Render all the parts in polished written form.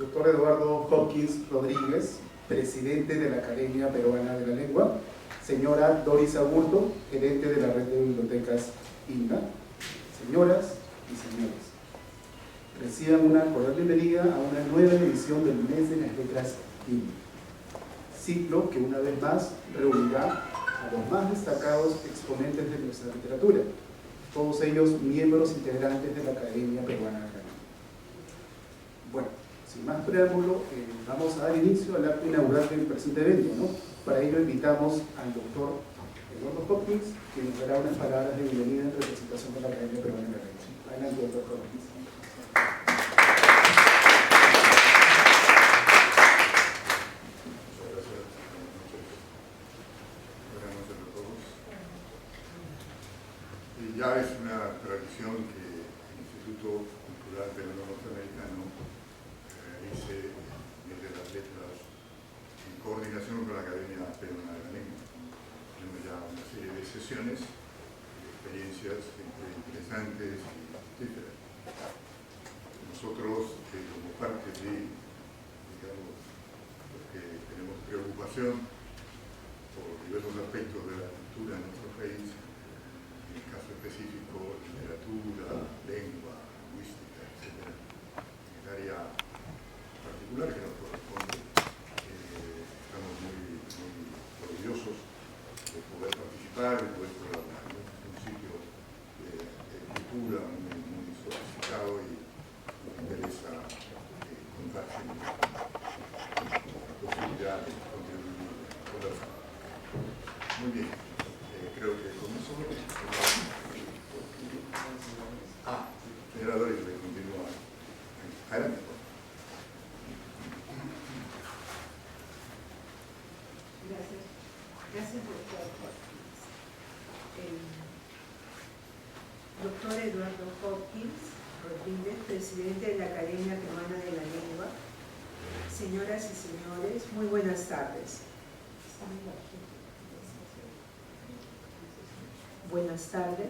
Doctor Eduardo Hopkins Rodríguez, presidente de la Academia Peruana de la Lengua. Señora Doris Aburto, gerente de la Red de Bibliotecas INDA. Señoras y señores, reciban una cordial bienvenida a una nueva edición del Mes de las Letras INDA, ciclo que una vez más reunirá a los más destacados exponentes de nuestra literatura, todos ellos miembros integrantes de la Academia Peruana de la Lengua. Bueno, sin más preámbulo, vamos a dar inicio al acto inaugural del presente evento, ¿no? Para ello invitamos al doctor Eduardo Hopkins, que nos dará unas palabras de bienvenida en representación de la Academia Peruana de la Lengua. Adelante, doctor Hopkins. Ya es una tradición que el Instituto Cultural Peruano Norteamericano realice desde las letras en coordinación con la Academia Peruana de la Lengua. Tenemos ya una serie de sesiones, de experiencias muy interesantes y fructíferas. Nosotros, como parte de, digamos, los que tenemos preocupación por diversos aspectos de la cultura en nuestro país, en el caso específico, literatura, lengua, lingüística, etc. En el área particular que nos corresponde, estamos muy orgullosos de poder participar, de poder colaborar. Es un sitio de cultura muy sofisticado y nos interesa contar siempre la posibilidad de contribuir con la conversación. Muy bien. Creo que con eso... señora Doris, le continúa. Adelante. Gracias, doctor. Doctor Eduardo Hopkins Rodríguez, presidente de la Academia Peruana de la Lengua. Señoras y señores, muy buenas tardes. Buenas tardes.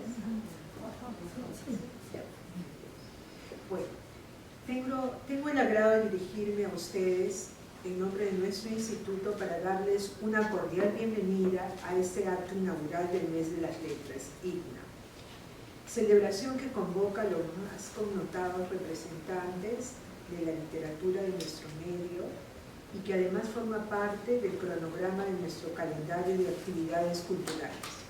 Bueno, tengo el agrado de dirigirme a ustedes en nombre de nuestro instituto para darles una cordial bienvenida a este acto inaugural del Mes de las Letras, IGNA. Celebración que convoca a los más connotados representantes de la literatura de nuestro medio y que además forma parte del cronograma de nuestro calendario de actividades culturales.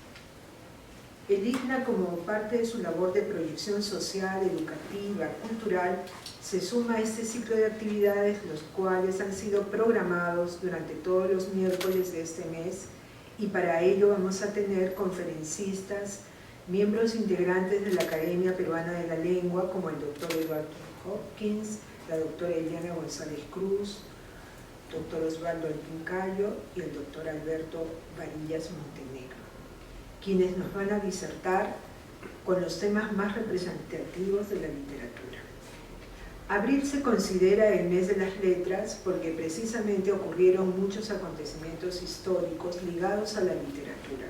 El IGNA, como parte de su labor de proyección social, educativa, cultural, se suma a este ciclo de actividades, los cuales han sido programados durante todos los miércoles de este mes, y para ello vamos a tener conferencistas, miembros integrantes de la Academia Peruana de la Lengua, como el doctor Eduardo Hopkins, la doctora Eliana González Cruz, doctor Osvaldo Alpincayo y el doctor Alberto Varillas Montenegro, quienes nos van a disertar con los temas más representativos de la literatura. Abril se considera el mes de las letras porque precisamente ocurrieron muchos acontecimientos históricos ligados a la literatura,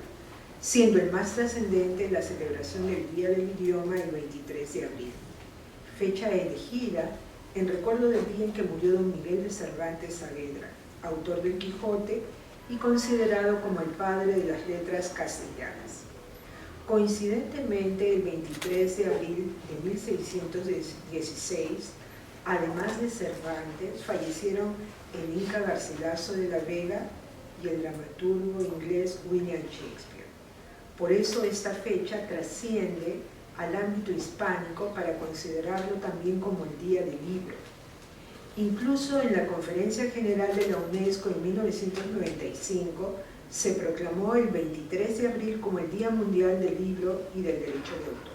siendo el más trascendente la celebración del Día del Idioma el 23 de abril, fecha elegida en recuerdo del día en que murió don Miguel de Cervantes Saavedra, autor del Quijote y considerado como el padre de las letras castellanas. Coincidentemente, el 23 de abril de 1616, además de Cervantes, fallecieron el Inca Garcilaso de la Vega y el dramaturgo inglés William Shakespeare. Por eso esta fecha trasciende al ámbito hispánico para considerarlo también como el Día del Libro. Incluso en la Conferencia General de la UNESCO en 1995 se proclamó el 23 de abril como el Día Mundial del Libro y del Derecho de Autor.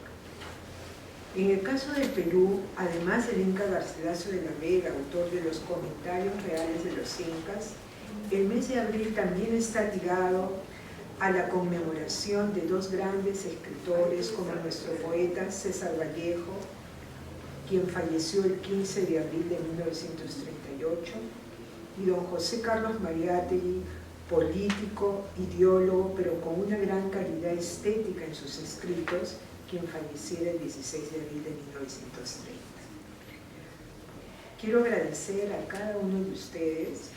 En el caso del Perú, además del Inca Garcilaso de la Vega, autor de los Comentarios Reales de los Incas, el mes de abril también está ligado a la conmemoración de dos grandes escritores como nuestro poeta César Vallejo, quien falleció el 15 de abril de 1938, y don José Carlos Mariátegui, político, ideólogo, pero con una gran calidad estética en sus escritos, quien falleciera el 16 de abril de 1930. Quiero agradecer a cada uno de ustedes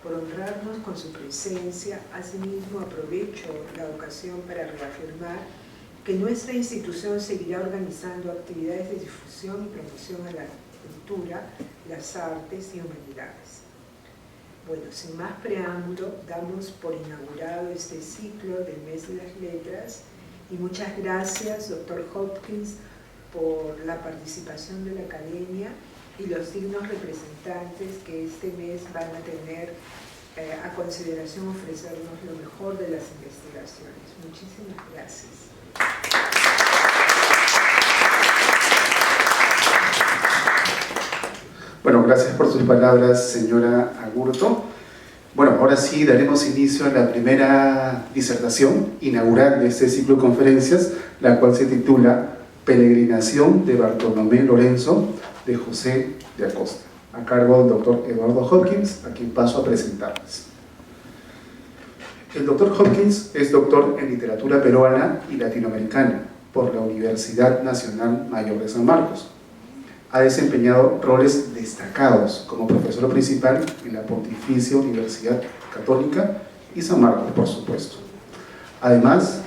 por honrarnos con su presencia. Asimismo, aprovecho la ocasión para reafirmar que nuestra institución seguirá organizando actividades de difusión y promoción a la cultura, las artes y humanidades. Bueno, sin más preámbulo, damos por inaugurado este ciclo del Mes de las Letras y muchas gracias, Dr. Hopkins, por la participación de la Academia y los dignos representantes que este mes van a tener a consideración ofrecernos lo mejor de las investigaciones. Muchísimas gracias. Bueno, gracias por sus palabras, señora Agurto. Bueno, ahora sí daremos inicio a la primera disertación inaugural de este ciclo de conferencias, la cual se titula Peregrinación de Bartolomé Lorenzo de José de Acosta, a cargo del doctor Eduardo Hopkins, a quien paso a presentarles. El doctor Hopkins es doctor en literatura peruana y latinoamericana por la Universidad Nacional Mayor de San Marcos. Ha desempeñado roles destacados como profesor principal en la Pontificia Universidad Católica y San Marcos, por supuesto. Además,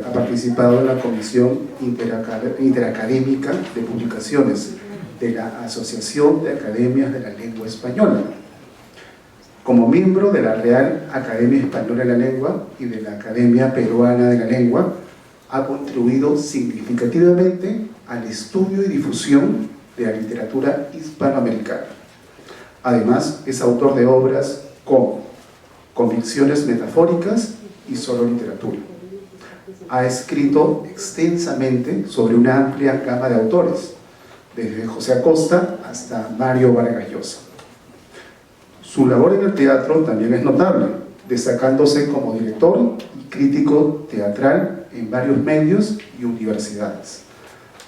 ha participado en la Comisión Interacadémica de Publicaciones de la Asociación de Academias de la Lengua Española, como miembro de la Real Academia Española de la Lengua y de la Academia Peruana de la Lengua. Ha contribuido significativamente al estudio y difusión de la literatura hispanoamericana. Además, es autor de obras como Convicciones Metafóricas y Solo Literatura. Ha escrito extensamente sobre una amplia gama de autores, desde José Acosta hasta Mario Vargas Llosa. Su labor en el teatro también es notable, destacándose como director y crítico teatral en varios medios y universidades,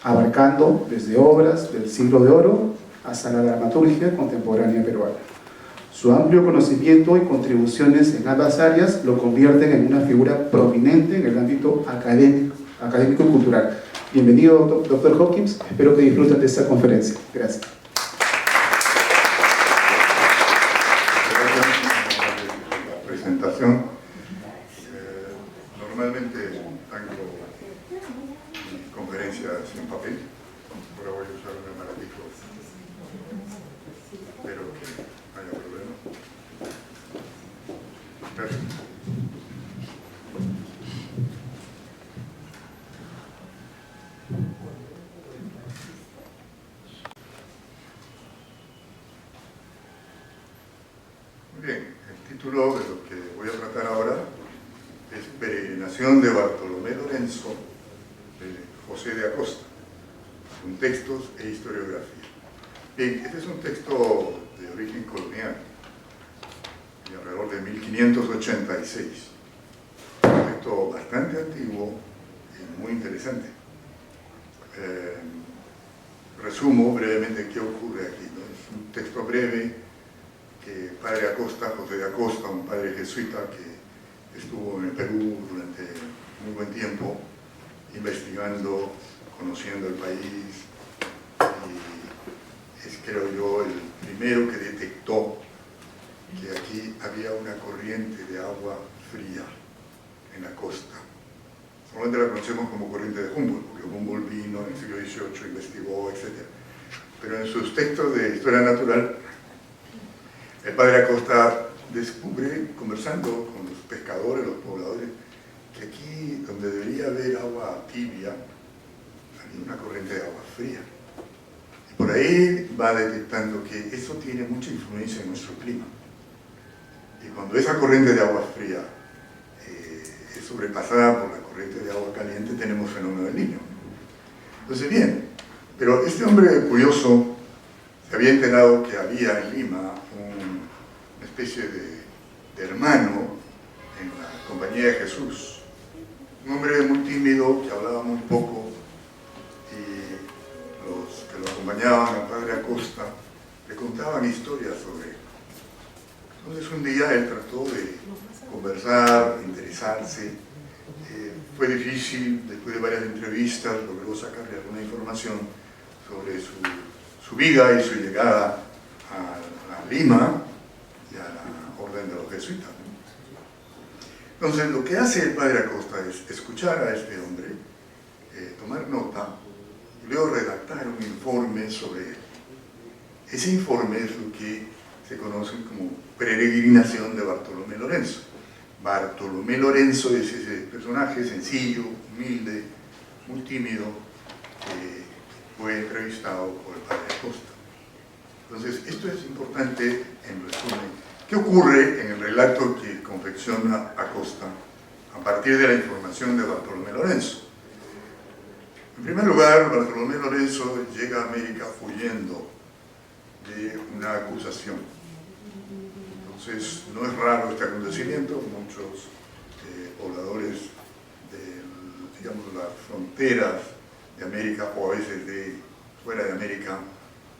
abarcando desde obras del Siglo de Oro hasta la dramaturgia contemporánea peruana. Su amplio conocimiento y contribuciones en ambas áreas lo convierten en una figura prominente en el ámbito académico y cultural. Bienvenido, doctor Hopkins. Espero que disfruten de esta conferencia. Gracias. La presentación. Normalmente tengo mis conferencias en papel. Ahora voy a usar un aparatito. Espero que no haya problema. Gracias. Muy bien, el título de lo que voy a tratar ahora es Peregrinación de Bartolomé Lorenzo de José de Acosta, contextos e historiografía. Bien, este es un texto de origen colonial, de alrededor de 1586. Un texto bastante antiguo y muy interesante. Resumo brevemente qué ocurre aquí, ¿no? Es un texto breve que padre Acosta, José de Acosta, un padre jesuita que estuvo en el Perú durante muy buen tiempo, investigando, conociendo el país, y es, creo yo, el primero que detectó que aquí había una corriente de agua fría en la costa. Solamente la conocemos como corriente de Humboldt, porque Humboldt vino en el siglo XVIII, investigó, etc. Pero en sus textos de historia natural, el padre Acosta descubre, conversando con los pescadores, los pobladores, que aquí, donde debería haber agua tibia, había una corriente de agua fría. Y por ahí va detectando que eso tiene mucha influencia en nuestro clima. Y cuando esa corriente de agua fría es sobrepasada por la corriente de agua caliente, tenemos fenómeno del Niño. Entonces, bien, pero este hombre curioso se había enterado que había en Lima una especie de hermano en la Compañía de Jesús, un hombre muy tímido que hablaba muy poco, y los que lo acompañaban al padre Acosta le contaban historias sobre él. Entonces un día él trató de conversar, interesarse. Fue difícil, después de varias entrevistas, logró sacarle alguna información sobre su vida y su llegada a Lima y a la orden de los jesuitas, ¿no? Entonces, lo que hace el padre Acosta es escuchar a este hombre, tomar nota y luego redactar un informe sobre él. Ese informe es lo que se conoce como peregrinación de Bartolomé Lorenzo. Bartolomé Lorenzo es ese personaje sencillo, humilde, muy tímido, que fue entrevistado por el padre Acosta. Entonces, esto es importante en resumen. ¿Qué ocurre en el relato que confecciona Acosta a partir de la información de Bartolomé Lorenzo? En primer lugar, Bartolomé Lorenzo llega a América huyendo de una acusación. Entonces, no es raro este acontecimiento. Muchos pobladores de, digamos, las fronteras de América, o a veces de fuera de América,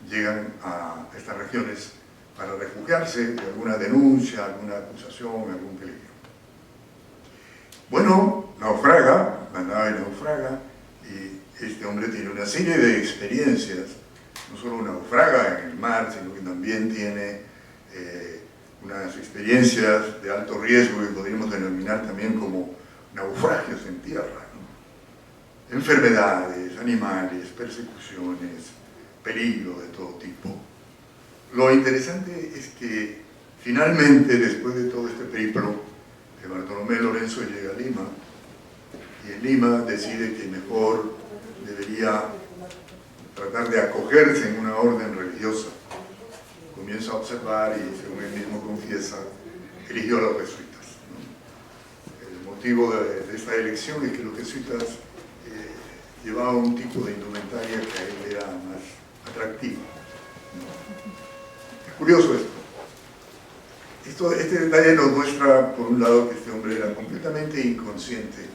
llegan a estas regiones para refugiarse de alguna denuncia, alguna acusación, algún peligro. Bueno, naufraga, la nave naufraga, y este hombre tiene una serie de experiencias. No solo naufraga en el mar, sino que también tiene unas experiencias de alto riesgo que podríamos denominar también como naufragios en tierra, ¿no? Enfermedades, animales, persecuciones, peligro de todo tipo. Lo interesante es que finalmente, después de todo este periplo, Bartolomé Lorenzo llega a Lima, y en Lima decide que mejor debería tratar de acogerse en una orden religiosa. Comienza a observar y, según él mismo confiesa, eligió a los jesuitas, ¿no? El motivo de esta elección es que los jesuitas llevaban un tipo de indumentaria que a él era más atractivo, ¿no? Es curioso esto. Este detalle nos muestra, por un lado, que este hombre era completamente inconsciente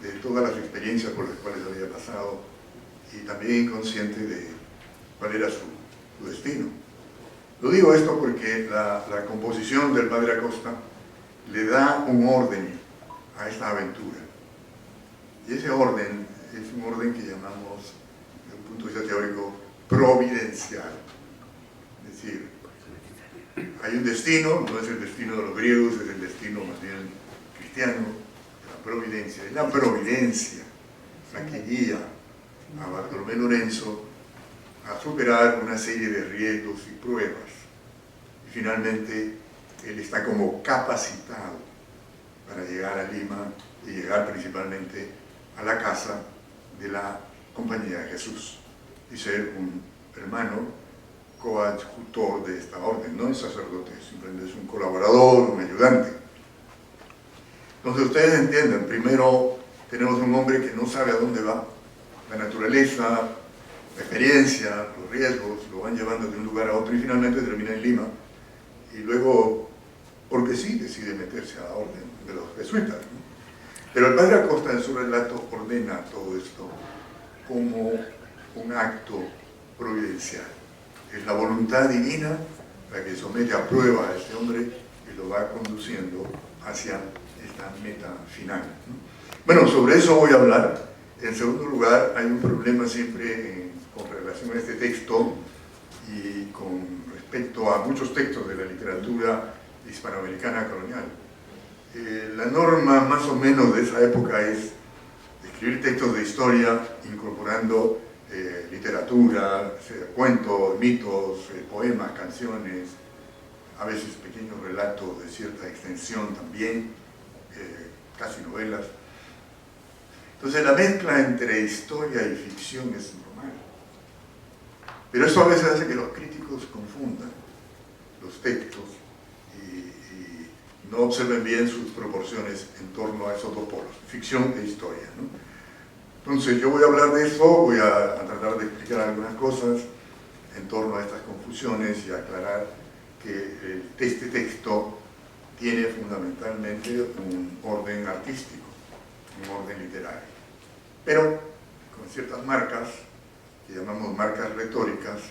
de todas las experiencias por las cuales había pasado, y también inconsciente de cuál era su destino. Lo digo esto porque la composición del padre Acosta le da un orden a esta aventura. Y ese orden es un orden que llamamos, desde un punto de vista teórico, providencial. Es decir, hay un destino, no es el destino de los griegos, es el destino más bien cristiano, la providencia. Es la providencia la que guía a Bartolomé Lorenzo a superar una serie de riesgos y pruebas. Y finalmente, él está como capacitado para llegar a Lima y llegar principalmente a la casa de la Compañía de Jesús y ser un hermano coadjutor de esta orden. No es sacerdote, simplemente es un colaborador, un ayudante. Entonces ustedes entienden, primero tenemos un hombre que no sabe a dónde va. La naturaleza, la experiencia, los riesgos lo van llevando de un lugar a otro y finalmente termina en Lima, y luego, porque sí, decide meterse a la orden de los jesuitas, ¿no? Pero el padre Acosta en su relato ordena todo esto como un acto providencial. Es la voluntad divina la que somete a prueba a este hombre y lo va conduciendo hacia esta meta final, ¿no? Bueno, sobre eso voy a hablar. En segundo lugar, hay un problema siempre con relación a este texto y con respecto a muchos textos de la literatura hispanoamericana colonial. La norma más o menos de esa época es escribir textos de historia incorporando literatura, cuentos, mitos, poemas, canciones, a veces pequeños relatos de cierta extensión también, casi novelas. Entonces la mezcla entre historia y ficción es normal. Pero eso a veces hace que los críticos confundan los textos y no observen bien sus proporciones en torno a esos dos polos, ficción e historia, ¿no? Entonces yo voy a hablar de eso, voy a tratar de explicar algunas cosas en torno a estas confusiones y aclarar que este texto tiene fundamentalmente un orden artístico, un orden literario, pero con ciertas marcas que llamamos marcas retóricas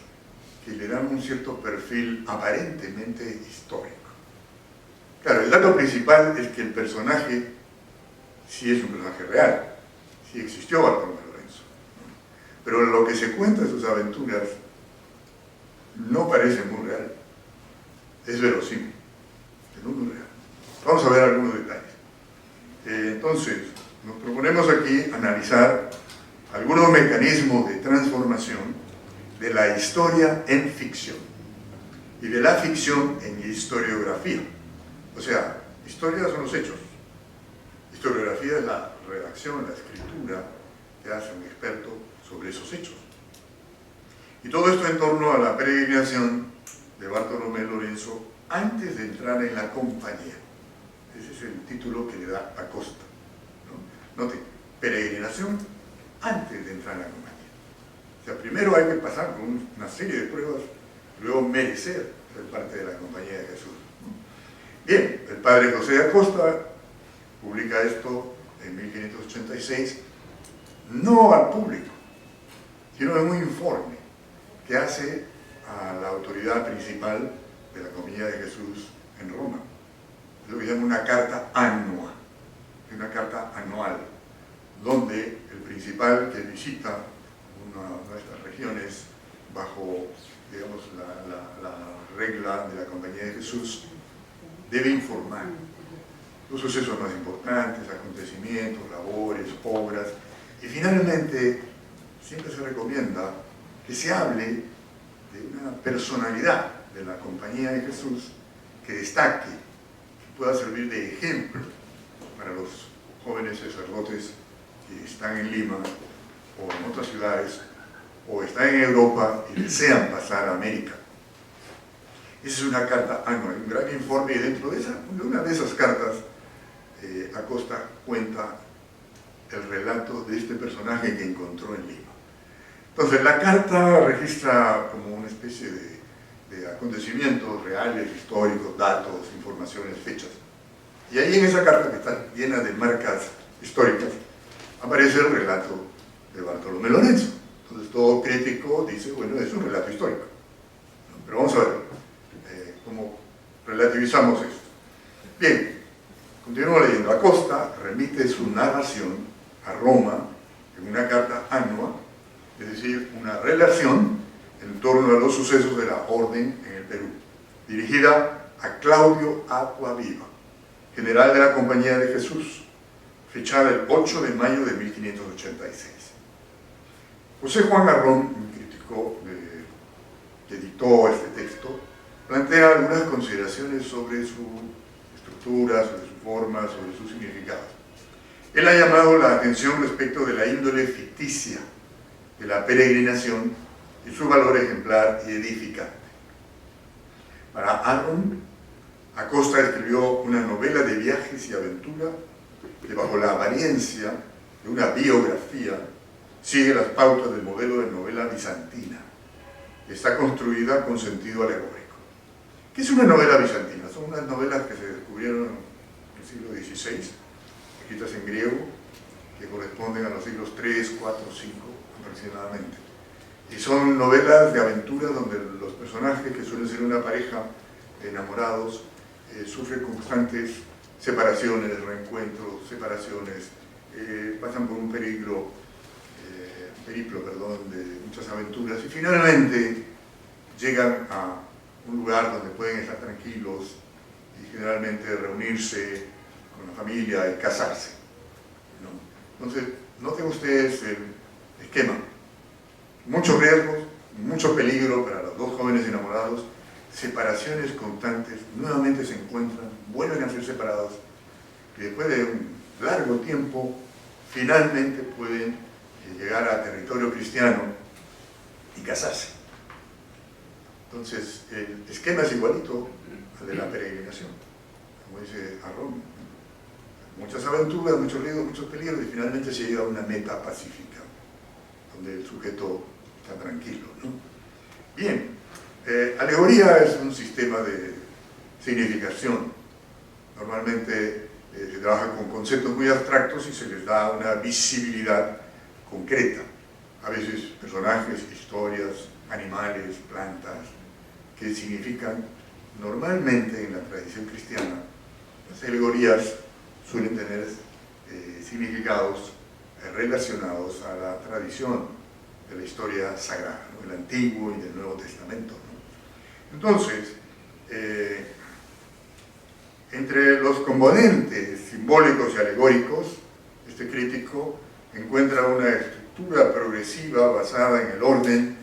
que le dan un cierto perfil aparentemente histórico. Claro, el dato principal es que el personaje sí es un personaje real, sí existió Bartolomé Lorenzo, ¿no? Pero lo que se cuenta de sus aventuras no parece muy real. Es verosímil, pero no muy real. Vamos a ver algunos detalles. Entonces, nos proponemos aquí analizar algunos mecanismos de transformación de la historia en ficción y de la ficción en historiografía. O sea, historia son los hechos, historiografía es la redacción, la escritura que hace un experto sobre esos hechos. Y todo esto en torno a la peregrinación de Bartolomé Lorenzo antes de entrar en la compañía. Ese es el título que le da Acosta, ¿no? Note, peregrinación antes de entrar en la compañía. O sea, primero hay que pasar por una serie de pruebas, luego merecer ser parte de la compañía de Jesús, ¿no? Bien, el padre José de Acosta publica esto en 1586, no al público, sino en un informe que hace a la autoridad principal de la Compañía de Jesús en Roma. Es lo que llama una carta anual, donde el principal que visita una de estas regiones bajo, digamos, la regla de la Compañía de Jesús, debe informar los sucesos más importantes, acontecimientos, labores, obras, y finalmente siempre se recomienda que se hable de una personalidad de la Compañía de Jesús que destaque, que pueda servir de ejemplo para los jóvenes sacerdotes que están en Lima o en otras ciudades o están en Europa y desean pasar a América. Esa es una carta anual, un gran informe, y dentro de una de esas cartas Acosta cuenta el relato de este personaje que encontró en Lima. Entonces la carta registra como una especie de acontecimientos reales, históricos, datos, informaciones, fechas. Y ahí en esa carta, que está llena de marcas históricas, aparece el relato de Bartolomé Lorenzo. Entonces todo crítico dice, bueno, es un relato histórico. Pero vamos a ver cómo relativizamos esto. Bien, continuamos leyendo. Acosta remite su narración a Roma en una carta annua, es decir, una relación en torno a los sucesos de la orden en el Perú, dirigida a Claudio Acquaviva, general de la Compañía de Jesús, fechada el 8 de mayo de 1586. José Juan Arrón, un crítico que editó este texto, plantea algunas consideraciones sobre su estructura, sobre su forma, sobre su significado. Él ha llamado la atención respecto de la índole ficticia de la peregrinación y su valor ejemplar y edificante. Para Arrón, Acosta escribió una novela de viajes y aventura que, bajo la apariencia de una biografía, sigue las pautas del modelo de novela bizantina y está construida con sentido alegórico. ¿Qué es una novela bizantina? Son unas novelas que se descubrieron en el siglo XVI, escritas en griego, que corresponden a los siglos III, IV, V aproximadamente. Y son novelas de aventura donde los personajes, que suelen ser una pareja de enamorados, sufren constantes separaciones, reencuentros, separaciones, pasan por un periplo de muchas aventuras y finalmente llegan a un lugar donde pueden estar tranquilos y generalmente reunirse con la familia y casarse, ¿no? Entonces, noten ustedes el esquema. Muchos riesgos, mucho peligro para los dos jóvenes enamorados, separaciones constantes, nuevamente se encuentran, vuelven a ser separados y después de un largo tiempo finalmente pueden llegar a territorio cristiano y casarse. Entonces el esquema es igualito al de la peregrinación, como dice Arrón: muchas aventuras, muchos riesgos, muchos peligros, y finalmente se llega a una meta pacífica donde el sujeto está tranquilo, ¿no? Bien, alegoría es un sistema de significación. Normalmente se trabaja con conceptos muy abstractos y se les da una visibilidad concreta. A veces personajes, historias, animales, plantas, que significan, normalmente en la tradición cristiana, las alegorías suelen tener significados relacionados a la tradición de la historia sagrada, ¿no? El Antiguo y del Nuevo Testamento, ¿no? Entonces, entre los componentes simbólicos y alegóricos, este crítico encuentra una estructura progresiva basada en el orden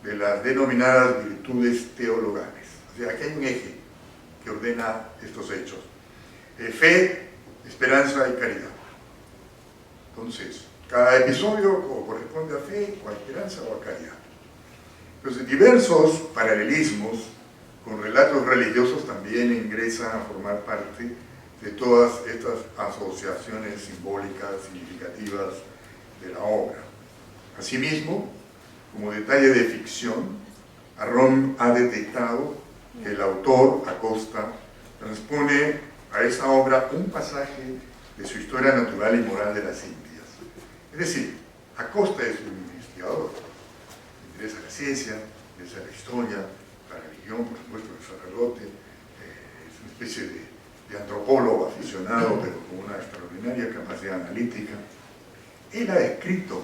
de las denominadas virtudes teologales. O sea, aquí hay un eje que ordena estos hechos. Fe, esperanza y caridad. Entonces, cada episodio corresponde a fe, o a esperanza o a caridad. Entonces, diversos paralelismos con relatos religiosos también ingresan a formar parte de todas estas asociaciones simbólicas significativas de la obra. Asimismo, como detalle de ficción, Arrón ha detectado que el autor, Acosta, transpone a esa obra un pasaje de su historia natural y moral de las Indias. Es decir, Acosta es un investigador, le interesa la ciencia, le interesa la historia, la religión, por supuesto, el sacerdote, es una especie de antropólogo aficionado, pero con una extraordinaria capacidad analítica. Él ha escrito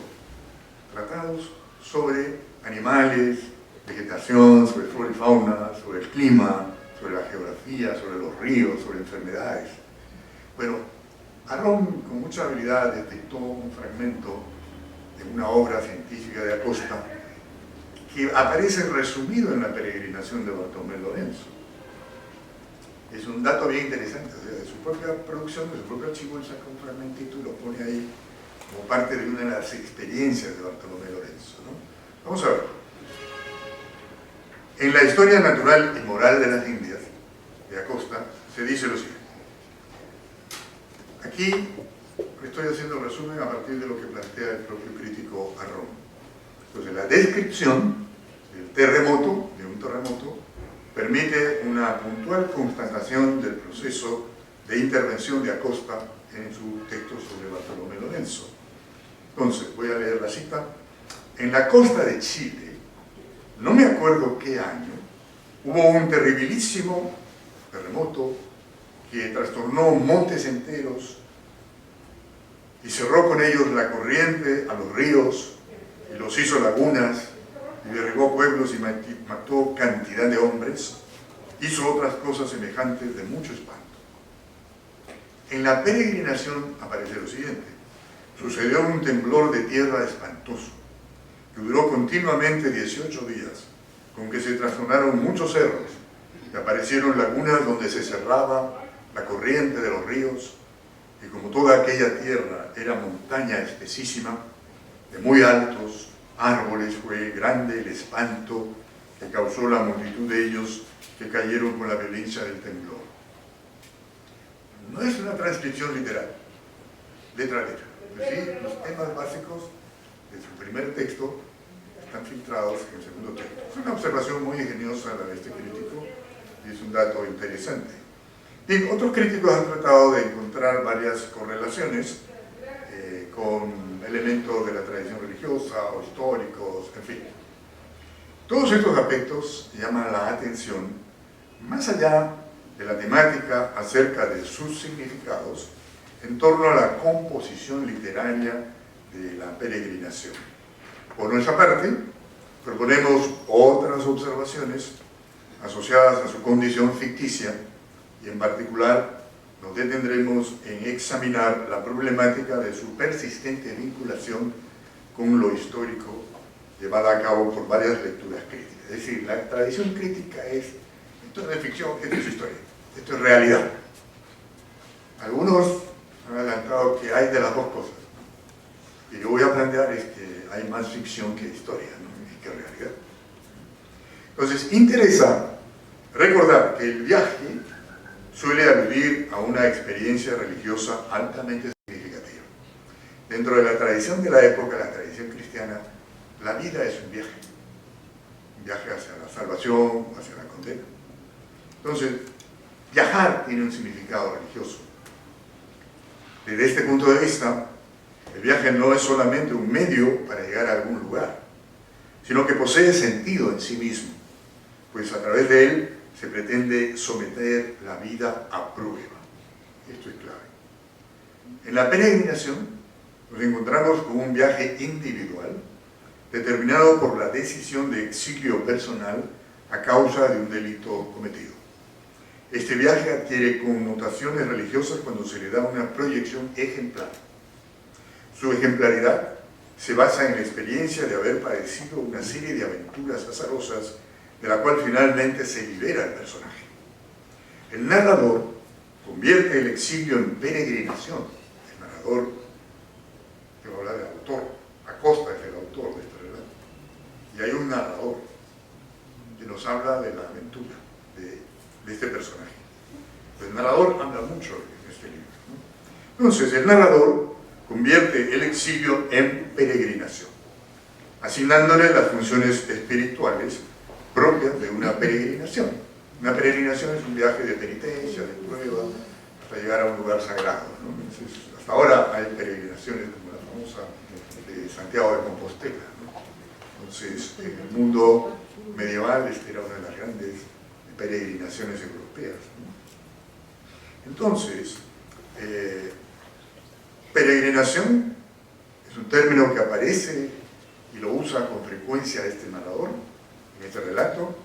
tratados sobre animales, vegetación, sobre flora y fauna, sobre el clima, sobre la geografía, sobre los ríos, sobre enfermedades. Bueno, Arrón con mucha habilidad detectó un fragmento de una obra científica de Acosta que aparece resumido en la peregrinación de Bartolomé Lorenzo. Es un dato bien interesante, o sea, de su propia producción, de su propio archivo, él saca un fragmentito y lo pone ahí como parte de una de las experiencias de Bartolomé Lorenzo, ¿no? Vamos a ver. En la historia natural y moral de las Indias, de Acosta, se dice lo siguiente. Aquí estoy haciendo resumen a partir de lo que plantea el propio crítico Arrón. Entonces, la descripción del terremoto, de un terremoto, permite una puntual constatación del proceso de intervención de Acosta en su texto sobre Bartolomé Lorenzo. Entonces, voy a leer la cita. En la costa de Chile, no me acuerdo qué año, hubo un terribilísimo terremoto que trastornó montes enteros y cerró con ellos la corriente a los ríos y los hizo lagunas y derribó pueblos y mató cantidad de hombres, hizo otras cosas semejantes de mucho espanto. En la peregrinación aparece lo siguiente: sucedió un temblor de tierra espantoso, que duró continuamente 18 días, con que se trastornaron muchos cerros, y aparecieron lagunas donde se cerraba la corriente de los ríos, y como toda aquella tierra era montaña espesísima, de muy altos árboles, fue grande el espanto que causó la multitud de ellos que cayeron con la violencia del temblor. No es una transcripción literal, letra a letra. Es decir, los temas básicos de su primer texto están filtrados en el segundo texto. Es una observación muy ingeniosa la de este crítico y es un dato interesante. Bien, otros críticos han tratado de encontrar varias correlaciones con elementos de la tradición religiosa o históricos, en fin. Todos estos aspectos llaman la atención, más allá de la temática acerca de sus significados, en torno a la composición literaria de la peregrinación. Por nuestra parte, proponemos otras observaciones asociadas a su condición ficticia y en particular nos detendremos en examinar la problemática de su persistente vinculación con lo histórico llevada a cabo por varias lecturas críticas. Es decir, la tradición crítica es, esto no es ficción, esto es historia, esto es realidad. Algunos han adelantado que hay de las dos cosas. Y yo voy a plantear es que hay más ficción que historia, ¿no? Y que realidad. Entonces, interesa recordar que el viaje suele aludir a una experiencia religiosa altamente significativa. Dentro de la tradición de la época, la tradición cristiana, la vida es un viaje hacia la salvación, hacia la condena. Entonces, viajar tiene un significado religioso. Desde este punto de vista, el viaje no es solamente un medio para llegar a algún lugar, sino que posee sentido en sí mismo, pues a través de él se pretende someter la vida a prueba. Esto es clave. En la peregrinación nos encontramos con un viaje individual determinado por la decisión de exilio personal a causa de un delito cometido. Este viaje adquiere connotaciones religiosas cuando se le da una proyección ejemplar. Su ejemplaridad se basa en la experiencia de haber padecido una serie de aventuras azarosas de la cual finalmente se libera el personaje. El narrador convierte el exilio en peregrinación. El narrador, que va a hablar del autor, Acosta es el autor de este relato, y hay un narrador que nos habla de la aventura de este personaje. El narrador habla mucho en este libro, ¿no? Entonces, el narrador convierte el exilio en peregrinación, asignándole las funciones espirituales propias de una peregrinación. Una peregrinación es un viaje de penitencia, de prueba, hasta llegar a un lugar sagrado, ¿no? Entonces, hasta ahora hay peregrinaciones como la famosa de Santiago de Compostela, ¿no? Entonces, en el mundo medieval esta era una de las grandes peregrinaciones europeas, ¿no? Entonces, peregrinación es un término que aparece y lo usa con frecuencia este narrador en este relato.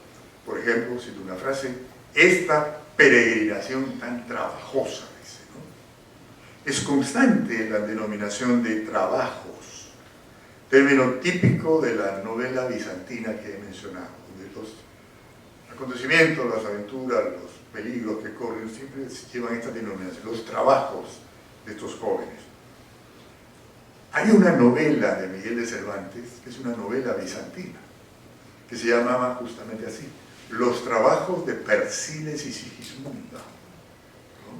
Por ejemplo, cito una frase: esta peregrinación tan trabajosa, dice, ¿no? Es constante la denominación de trabajos, término típico de la novela bizantina que he mencionado, donde los acontecimientos, las aventuras, los peligros que corren siempre llevan esta denominación, los trabajos de estos jóvenes. Hay una novela de Miguel de Cervantes, que es una novela bizantina, que se llamaba justamente así: Los trabajos de Persiles y Sigismunda, ¿no?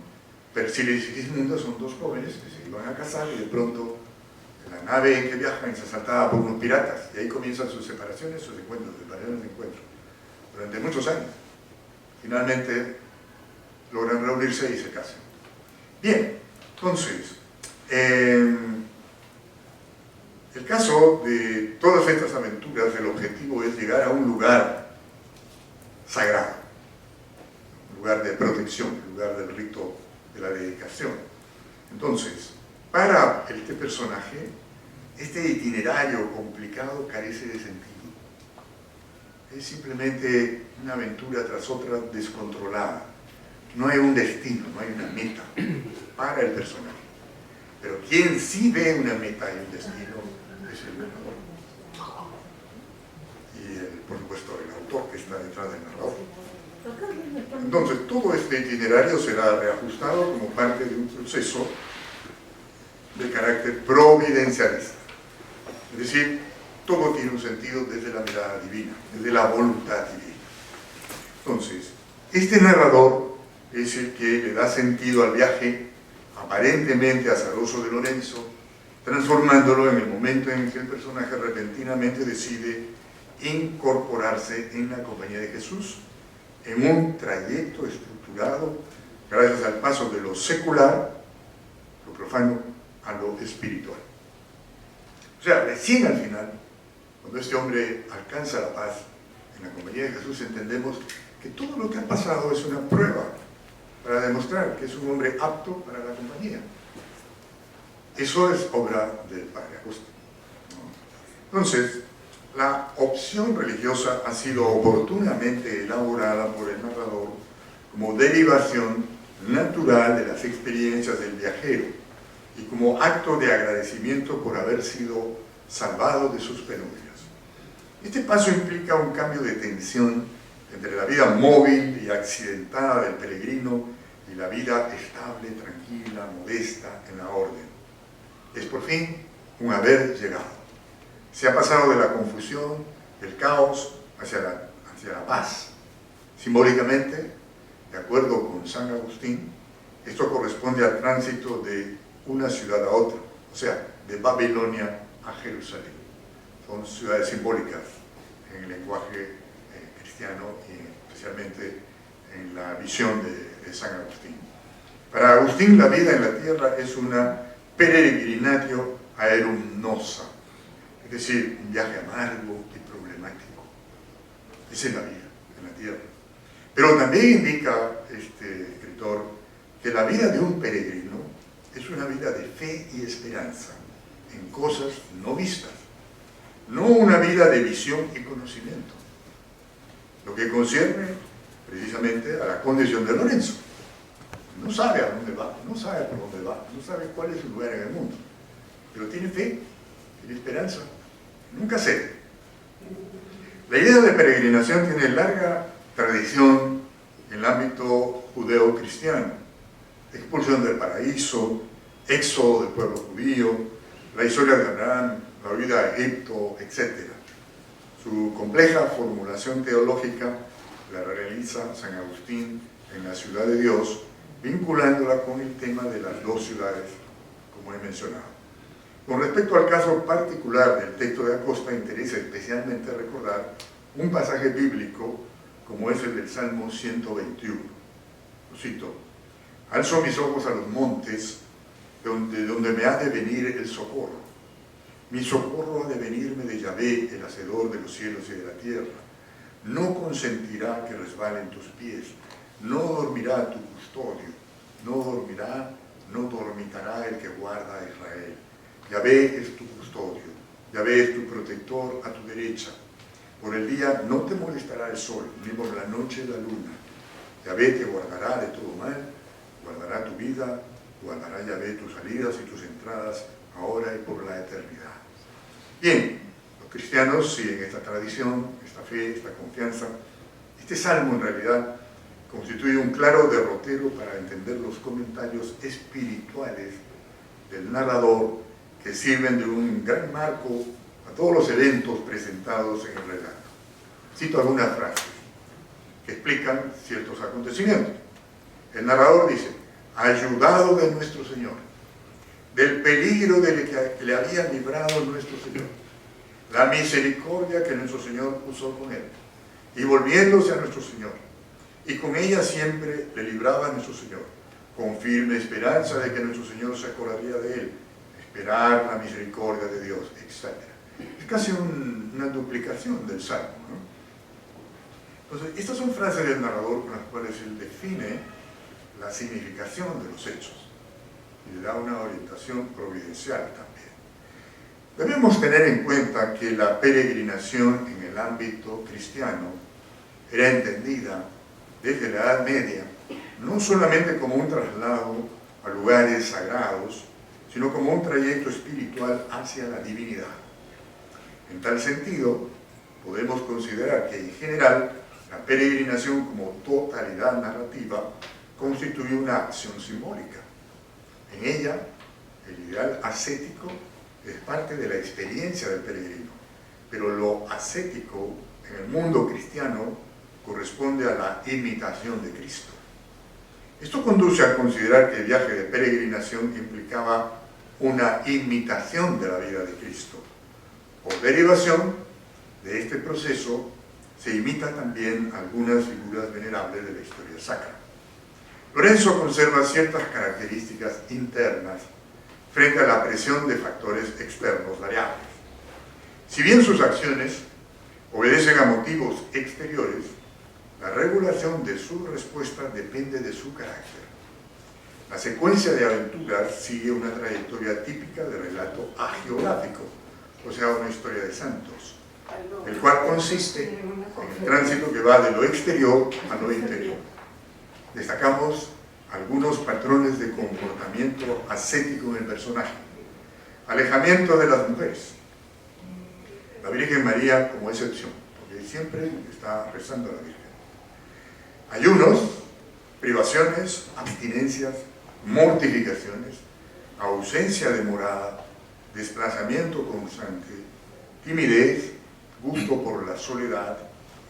Persiles y Sigismunda son dos jóvenes que se iban a casar y de pronto en la nave en que viajan es asaltada por unos piratas, y ahí comienzan sus separaciones, sus encuentros, separaciones de encuentros, durante muchos años. Finalmente logran reunirse y se casan. Bien, entonces, el caso de todas estas aventuras, el objetivo es llegar a un lugar sagrado, un lugar de protección, un lugar del rito de la dedicación. Entonces, para este personaje, este itinerario complicado carece de sentido. Es simplemente una aventura tras otra descontrolada. No hay un destino, no hay una meta para el personaje. Pero quien sí ve una meta y un destino es el narrador. Y por supuesto el autor que está detrás del narrador. Entonces todo este itinerario será reajustado como parte de un proceso de carácter providencialista. Es decir, todo tiene un sentido desde la mirada divina, desde la voluntad divina. Entonces, este narrador es el que le da sentido al viaje aparentemente azaroso de Lorenzo, transformándolo en el momento en que el personaje repentinamente decide incorporarse en la compañía de Jesús en un trayecto estructurado gracias al paso de lo secular, lo profano, a lo espiritual. O sea, recién al final, cuando este hombre alcanza la paz en la compañía de Jesús, entendemos que todo lo que ha pasado es una prueba para demostrar que es un hombre apto para la compañía. Eso es obra del Padre Acosta, ¿no? Entonces, la opción religiosa ha sido oportunamente elaborada por el narrador como derivación natural de las experiencias del viajero y como acto de agradecimiento por haber sido salvado de sus penurias. Este paso implica un cambio de tensión entre la vida móvil y accidentada del peregrino y la vida estable, tranquila, modesta, en la orden. Es por fin un haber llegado. Se ha pasado de la confusión, del caos, hacia la paz. Simbólicamente, de acuerdo con San Agustín, esto corresponde al tránsito de una ciudad a otra, o sea, de Babilonia a Jerusalén. Son ciudades simbólicas en el lenguaje cristiano y especialmente en la visión de San Agustín. Para Agustín, la vida en la tierra es una peregrinatio aerum nosa, es decir, un viaje amargo y problemático. Esa es la vida en la tierra. Pero también indica este escritor que la vida de un peregrino es una vida de fe y esperanza en cosas no vistas, no una vida de visión y conocimiento. lo que concierne precisamente a la condición de Lorenzo. No sabe a dónde va, no sabe por dónde va, no sabe cuál es su lugar en el mundo, pero tiene fe, tiene esperanza, nunca cede. La idea de peregrinación tiene larga tradición en el ámbito judeo-cristiano. Expulsión del paraíso, éxodo del pueblo judío, la historia de Abraham, la huida a Egipto, etc. Su compleja formulación teológica la realiza San Agustín en La Ciudad de Dios, vinculándola con el tema de las dos ciudades, como he mencionado. Con respecto al caso particular del texto de Acosta, interesa especialmente recordar un pasaje bíblico como es el del Salmo 121. Lo cito: alzo mis ojos a los montes, de donde me ha de venir el socorro. Mi socorro ha de venirme de Yahvé, el hacedor de los cielos y de la tierra. No consentirá que resbalen tus pies, no dormirá tu custodio, no dormitará el que guarda a Israel. Yahvé es tu custodio, Yahvé es tu protector a tu derecha. Por el día no te molestará el sol, ni por la noche la luna. Yahvé te guardará de todo mal, guardará tu vida, guardará Yahvé tus salidas y tus entradas, ahora y por la eternidad. Bien, los cristianos siguen esta tradición, esta fe, esta confianza. Este salmo en realidad constituye un claro derrotero para entender los comentarios espirituales del narrador que sirven de un gran marco a todos los eventos presentados en el relato. Cito algunas frases que explican ciertos acontecimientos. El narrador dice: ayudado de nuestro Señor, del peligro que le había librado nuestro Señor, la misericordia que nuestro Señor puso con él, y volviéndose a nuestro Señor, y con ella siempre le libraba a nuestro Señor, con firme esperanza de que nuestro Señor se acordaría de él, esperar la misericordia de Dios, etc. Es casi una duplicación del Salmo, ¿no? Entonces, estas son frases del narrador con las cuales él define la significación de los hechos y le da una orientación providencial también. Debemos tener en cuenta que la peregrinación en el ámbito cristiano era entendida desde la Edad Media no solamente como un traslado a lugares sagrados, sino como un trayecto espiritual hacia la divinidad. En tal sentido, podemos considerar que en general la peregrinación como totalidad narrativa constituye una acción simbólica. En ella, el ideal ascético es parte de la experiencia del peregrino, pero lo ascético en el mundo cristiano corresponde a la imitación de Cristo. Esto conduce a considerar que el viaje de peregrinación implicaba una imitación de la vida de Cristo. Por derivación de este proceso, se imitan también algunas figuras venerables de la historia sacra. Lorenzo conserva ciertas características internas frente a la presión de factores externos variables. Si bien sus acciones obedecen a motivos exteriores, la regulación de su respuesta depende de su carácter. La secuencia de aventuras sigue una trayectoria típica de relato agiográfico, o sea, una historia de santos, el cual consiste en el tránsito que va de lo exterior a lo interior. Destacamos algunos patrones de comportamiento ascético en el personaje. Alejamiento de las mujeres. La Virgen María como excepción, porque siempre está rezando a la Virgen. Ayunos, privaciones, abstinencias, mortificaciones, ausencia de morada, desplazamiento constante, timidez, gusto por la soledad,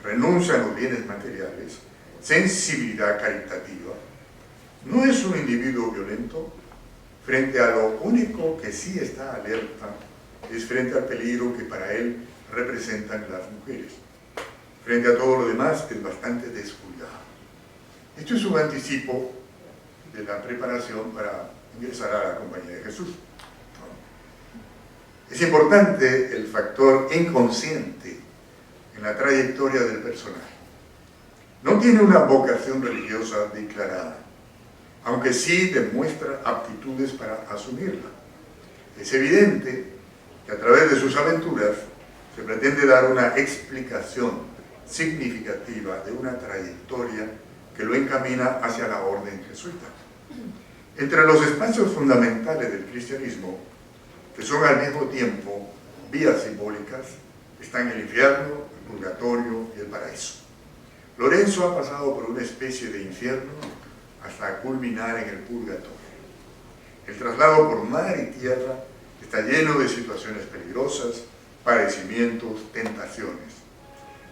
renuncia a los bienes materiales, sensibilidad caritativa. No es un individuo violento. Frente a lo único que sí está alerta es frente al peligro que para él representan las mujeres. Frente a todo lo demás es bastante descuidado. Esto es un anticipo de la preparación para ingresar a la compañía de Jesús. Es importante el factor inconsciente en la trayectoria del personaje. No tiene una vocación religiosa declarada, aunque sí demuestra aptitudes para asumirla. Es evidente que a través de sus aventuras se pretende dar una explicación significativa de una trayectoria que lo encamina hacia la orden jesuita. Entre los espacios fundamentales del cristianismo, que son al mismo tiempo vías simbólicas, están el infierno, el purgatorio y el paraíso. Lorenzo ha pasado por una especie de infierno hasta culminar en el purgatorio. El traslado por mar y tierra está lleno de situaciones peligrosas, padecimientos, tentaciones.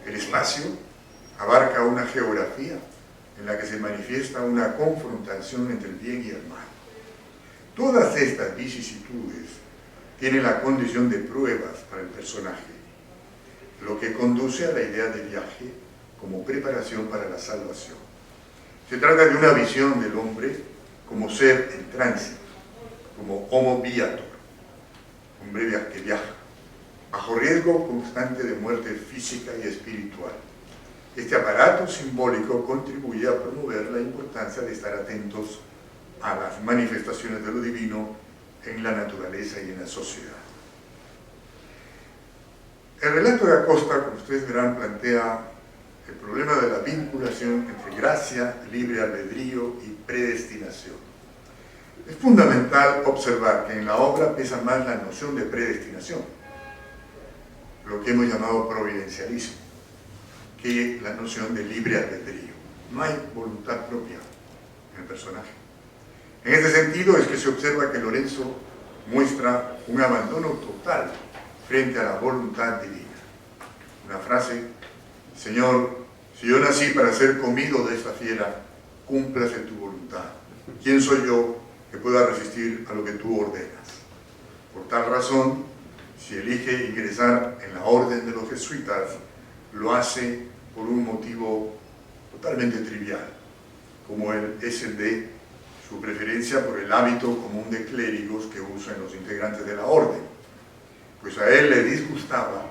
El espacio abarca una geografía en la que se manifiesta una confrontación entre el bien y el mal. Todas estas vicisitudes tienen la condición de pruebas para el personaje, lo que conduce a la idea de viaje como preparación para la salvación. Se trata de una visión del hombre como ser en tránsito, como homo viator, hombre que viaja, bajo riesgo constante de muerte física y espiritual. Este aparato simbólico contribuye a promover la importancia de estar atentos a las manifestaciones de lo divino en la naturaleza y en la sociedad. El relato de Acosta, como ustedes verán, plantea el problema de la vinculación entre gracia, libre albedrío y predestinación. Es fundamental observar que en la obra pesa más la noción de predestinación, lo que hemos llamado providencialismo, que la noción de libre albedrío. No hay voluntad propia en el personaje. En este sentido es que se observa que Lorenzo muestra un abandono total frente a la voluntad divina. Una frase: Señor, si yo nací para ser comido de esta fiera, cúmplase tu voluntad. ¿Quién soy yo que pueda resistir a lo que tú ordenas? Por tal razón, si elige ingresar en la orden de los jesuitas, lo hace por un motivo totalmente trivial, como es el de su preferencia por el hábito común de clérigos que usan los integrantes de la orden, pues a él le disgustaba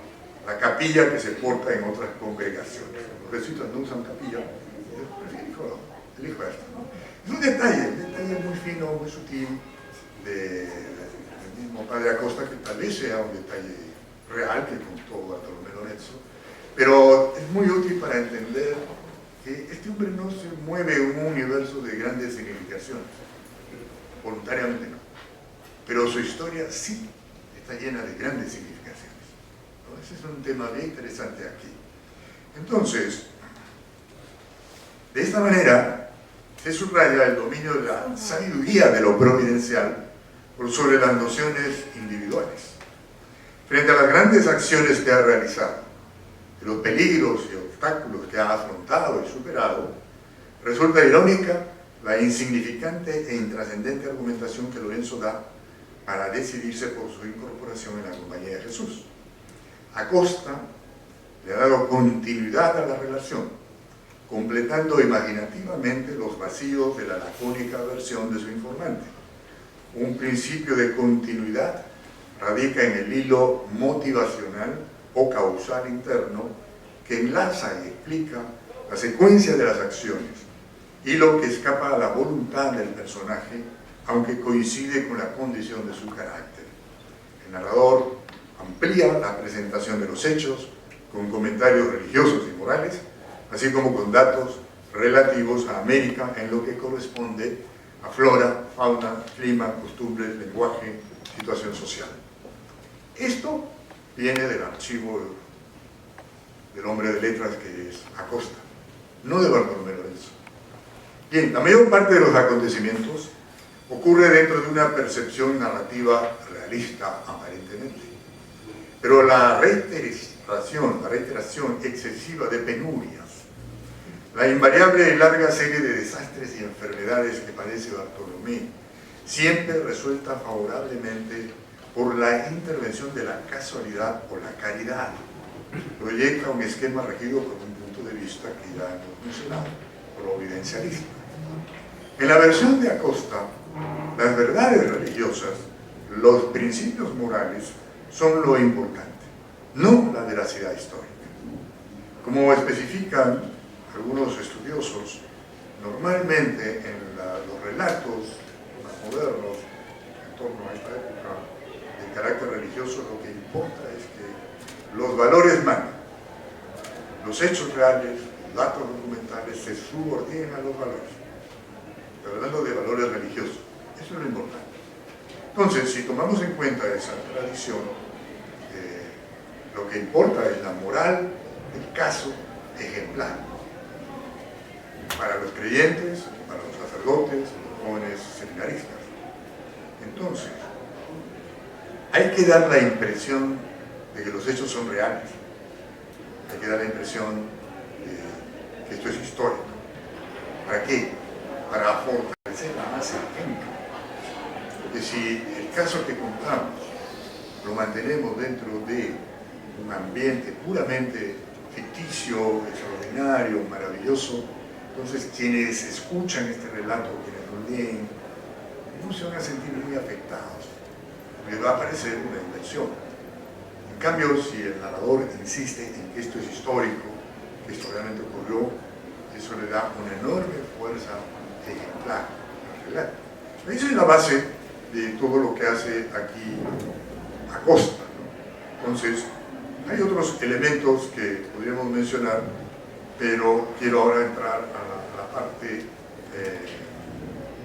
la capilla que se porta en otras congregaciones. Los jesuitas no usan capilla, elijo esto, ¿no? Es un detalle muy fino, muy sutil del mismo padre Acosta, que tal vez sea un detalle real que contó Bartolomé Lorenzo, pero es muy útil para entender que este hombre no se mueve en un universo de grandes significaciones, voluntariamente no, pero su historia sí está llena de grandes significaciones, ¿no? Ese es un tema bien interesante aquí. Entonces, de esta manera se subraya el dominio de la sabiduría de lo providencial por sobre las nociones individuales. Frente a las grandes acciones que ha realizado, de los peligros y obstáculos que ha afrontado y superado, resulta irónica la insignificante e intrascendente argumentación que Lorenzo da para decidirse por su incorporación en la Compañía de Jesús. Acosta le ha dado continuidad a la relación, completando imaginativamente los vacíos de la lacónica versión de su informante. Un principio de continuidad radica en el hilo motivacional o causal interno que enlaza y explica la secuencia de las acciones, hilo que escapa a la voluntad del personaje, aunque coincide con la condición de su carácter. El narrador amplía la presentación de los hechos con comentarios religiosos y morales, así como con datos relativos a América en lo que corresponde a flora, fauna, clima, costumbres, lenguaje, situación social. Esto viene del archivo del hombre de letras que es Acosta, no de Bartolomé Lorenzo. Bien, la mayor parte de los acontecimientos ocurre dentro de una percepción narrativa realista, aparentemente. Pero la reiteración excesiva de penurias, la invariable y larga serie de desastres y enfermedades que padece Bartolomé, siempre resuelta favorablemente por la intervención de la casualidad o la caridad, proyecta un esquema regido por un punto de vista que ya hemos mencionado, providencialista. En la versión de Acosta, las verdades religiosas, los principios morales, son lo importante, no la veracidad histórica. Como especifican algunos estudiosos, normalmente en los relatos más modernos en torno a esta época de carácter religioso, lo que importa es que los valores mandan. los hechos reales, los datos documentales se subordinen a los valores. Estoy hablando de valores religiosos. Eso es lo importante. Entonces, si tomamos en cuenta esa tradición, lo que importa es la moral del caso ejemplar. Para los creyentes, para los sacerdotes, los jóvenes seminaristas. Entonces, hay que dar la impresión de que los hechos son reales. Hay que dar la impresión de que esto es histórico. ¿Para qué? Para fortalecer la base técnica. Porque si el caso que contamos lo mantenemos dentro de un ambiente puramente ficticio, extraordinario, maravilloso, entonces quienes escuchan este relato, quienes lo leen, no se van a sentir muy afectados, porque va a parecer una invención. En cambio, si el narrador insiste en que esto es histórico, que esto realmente ocurrió, eso le da una enorme fuerza ejemplar al relato. Esa es la base de todo lo que hace aquí Acosta, ¿no? Entonces, hay otros elementos que podríamos mencionar, pero quiero ahora entrar a la parte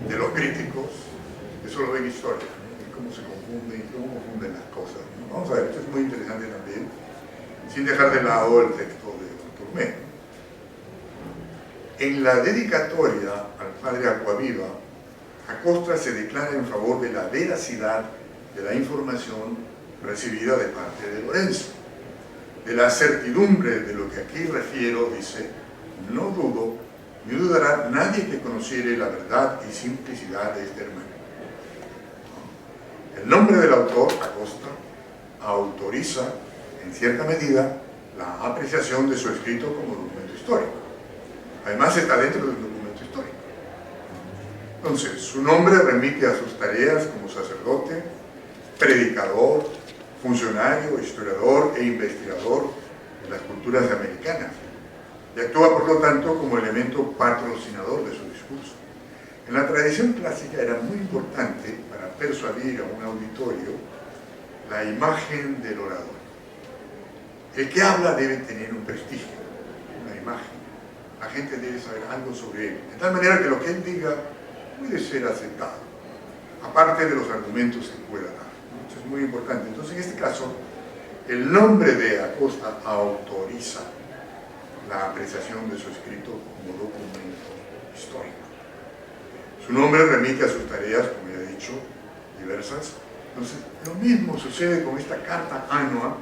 de los críticos, que solo ven historia, ¿no? Y cómo se confunden, cómo confunden las cosas, ¿no? Vamos a ver, esto es muy interesante también, sin dejar de lado el texto de Turmé. En la dedicatoria al padre Acquaviva, Acosta se declara en favor de la veracidad de la información recibida de parte de Lorenzo. De la certidumbre de lo que aquí refiero, dice, no dudo, ni dudará nadie que conociere la verdad y simplicidad de este hermano. El nombre del autor, Acosta, autoriza, en cierta medida, la apreciación de su escrito como documento histórico. Además, está dentro del documento histórico. Entonces, su nombre remite a sus tareas como sacerdote, predicador, funcionario, historiador e investigador de las culturas americanas, y actúa por lo tanto como elemento patrocinador de su discurso. En la tradición clásica era muy importante para persuadir a un auditorio la imagen del orador. El que habla debe tener un prestigio, una imagen. La gente debe saber algo sobre él, de tal manera que lo que él diga puede ser aceptado, aparte de los argumentos que pueda dar. Eso es muy importante. Entonces, en este caso, el nombre de Acosta autoriza la apreciación de su escrito como documento histórico. Su nombre remite a sus tareas, como ya he dicho, diversas. Entonces, lo mismo sucede con esta carta annua,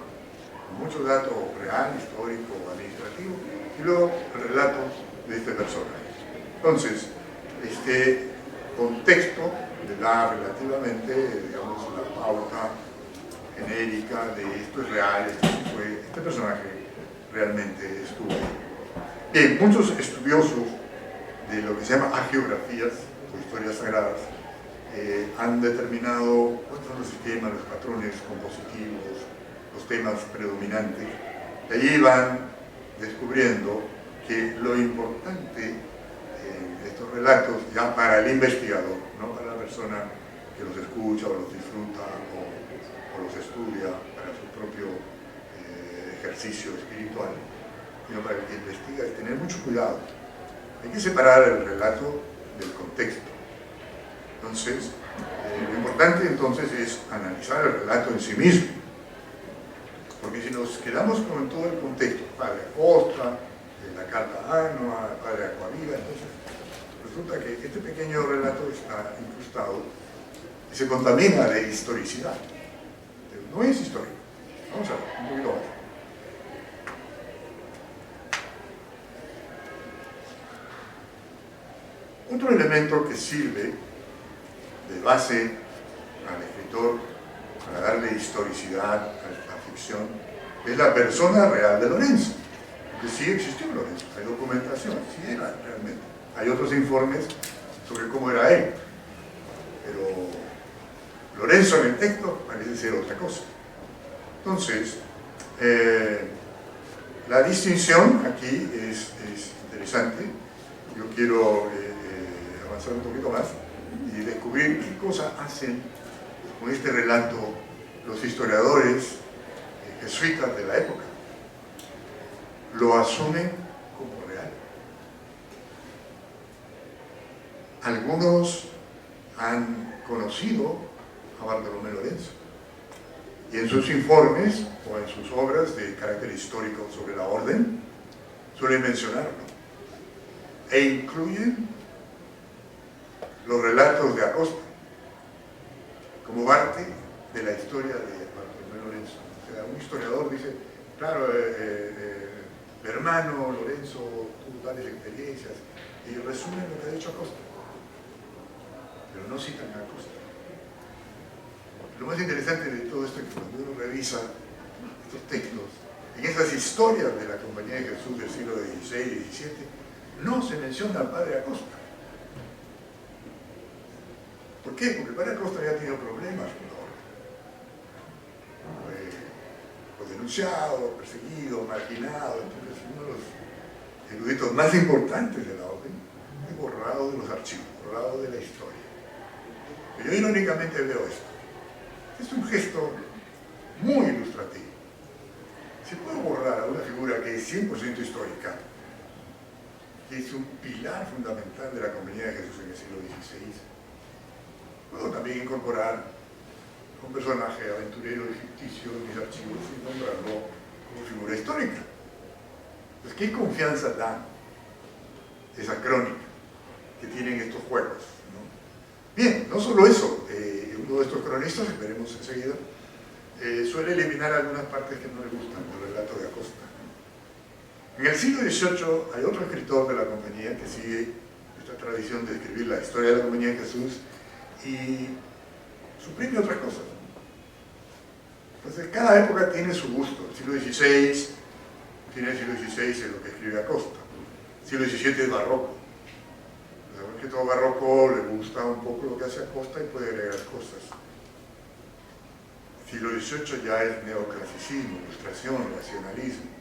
con mucho dato real, histórico, administrativo, y luego el relato de este personaje. Entonces, este contexto le da relativamente, digamos, la pauta genérica de esto es real, esto sí fue, este personaje realmente estuvo ahí. Bien, muchos estudiosos de lo que se llama hagiografías o historias sagradas han determinado cuáles son los sistemas, los patrones compositivos, los temas predominantes. De allí van descubriendo que lo importante en estos relatos, ya para el investigador, no para la persona que los escucha o los disfruta o los estudia para su propio ejercicio espiritual, sino para el que investiga, es tener mucho cuidado. Hay que separar el relato del contexto. Entonces, lo importante entonces es analizar el relato en sí mismo. Porque si nos quedamos con todo el contexto, padre Acosta, la carta annua, padre Acquaviva, entonces resulta que este pequeño relato está incrustado y se contamina de historicidad. No es histórico. Vamos a ver, un poquito más. Otro elemento que sirve de base al escritor para darle historicidad a la ficción es la persona real de Lorenzo. Que sí existió Lorenzo, hay documentación, sí era realmente. Hay otros informes sobre cómo era él, pero Lorenzo en el texto parece ser otra cosa. Entonces, la distinción aquí es interesante. Yo quiero avanzar un poquito más y descubrir qué cosa hacen con este relato los historiadores jesuitas de la época. lo asumen como real. Algunos han conocido a Bartolomé Lorenzo y en sus informes o en sus obras de carácter histórico sobre la orden suelen mencionarlo e incluyen los relatos de Acosta como parte de la historia de Bartolomé Lorenzo. O sea, un historiador dice, claro, el hermano Lorenzo tuvo tales experiencias y resumen lo que ha dicho Acosta, pero no citan a Acosta. Lo más interesante de todo esto es que cuando uno revisa estos textos, en esas historias de la Compañía de Jesús del siglo XVI y XVII, no se menciona al padre Acosta. ¿Por qué? Porque el padre Acosta había tenido problemas con la orden. Fue denunciado, perseguido, marginado. Entonces, uno de los eruditos más importantes de la orden es borrado de los archivos, borrado de la historia. Pero yo irónicamente veo esto. Es un gesto muy ilustrativo. Se puede borrar a una figura que es 100% histórica, que es un pilar fundamental de la Compañía de Jesús en el siglo XVI. Puedo también incorporar un personaje aventurero y ficticio en mis archivos y nombrarlo como figura histórica. Pues, ¿qué confianza da esa crónica que tienen estos juegos, ¿no? Bien, no solo eso, uno de estos cronistas, veremos enseguida, suele eliminar algunas partes que no le gustan del relato de Acosta. En el siglo XVIII hay otro escritor de la Compañía que sigue esta tradición de escribir la historia de la Compañía de Jesús y suprime otras cosas. Entonces, cada época tiene su gusto. El siglo XVI tiene el siglo XVI en lo que escribe Acosta. El siglo XVII es barroco. El escritor barroco le gusta un poco lo que hace Acosta y puede agregar cosas. El siglo XVIII ya es neoclasicismo, ilustración, racionalismo.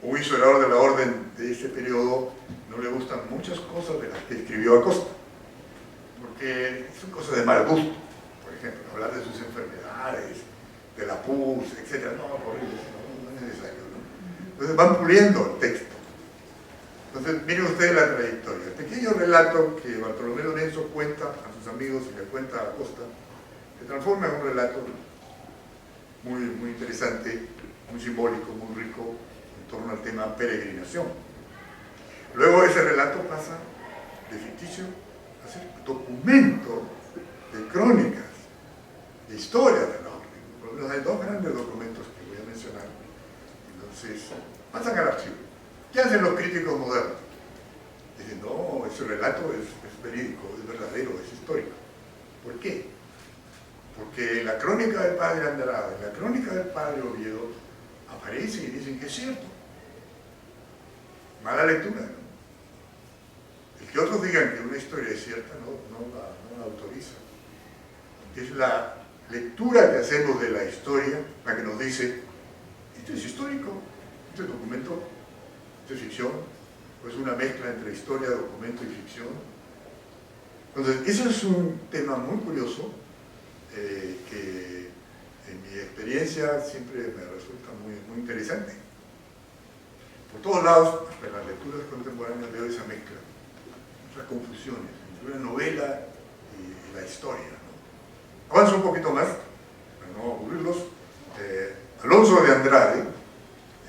Un historiador de la orden de este periodo no le gustan muchas cosas de las que escribió Acosta, porque son cosas de mal gusto. Por ejemplo, hablar de sus enfermedades, de la pus, etc. No, horrible, no es necesario, ¿no? Entonces van puliendo el texto. Entonces, miren ustedes la trayectoria. El pequeño relato que Bartolomé Lorenzo cuenta a sus amigos y le cuenta a Acosta, se transforma en un relato muy, muy interesante, muy simbólico, muy rico, en torno al tema peregrinación. Luego ese relato pasa de ficticio a ser documento de crónicas, de historia de la orden. Por lo menos hay dos grandes documentos que voy a mencionar. Entonces, pasan al archivo. ¿Qué hacen los críticos modernos? Dicen, no, ese relato es verídico, es verdadero, es histórico. ¿Por qué? Porque en la crónica del padre Andrade, en la crónica del padre Oviedo, aparece y dicen que es cierto. Mala lectura, ¿no? El que otros digan que una historia es cierta no la autoriza. Es la lectura que hacemos de la historia la que nos dice, esto es histórico, este es documento, esto es ficción, o es una mezcla entre historia, documento y ficción. Entonces, eso es un tema muy curioso que en mi experiencia siempre me resulta muy interesante. Por todos lados, hasta en las lecturas contemporáneas veo esa mezcla, esas confusiones entre una novela y la historia, ¿no? Avanzo un poquito más, para no aburrirlos. Alonso de Andrade,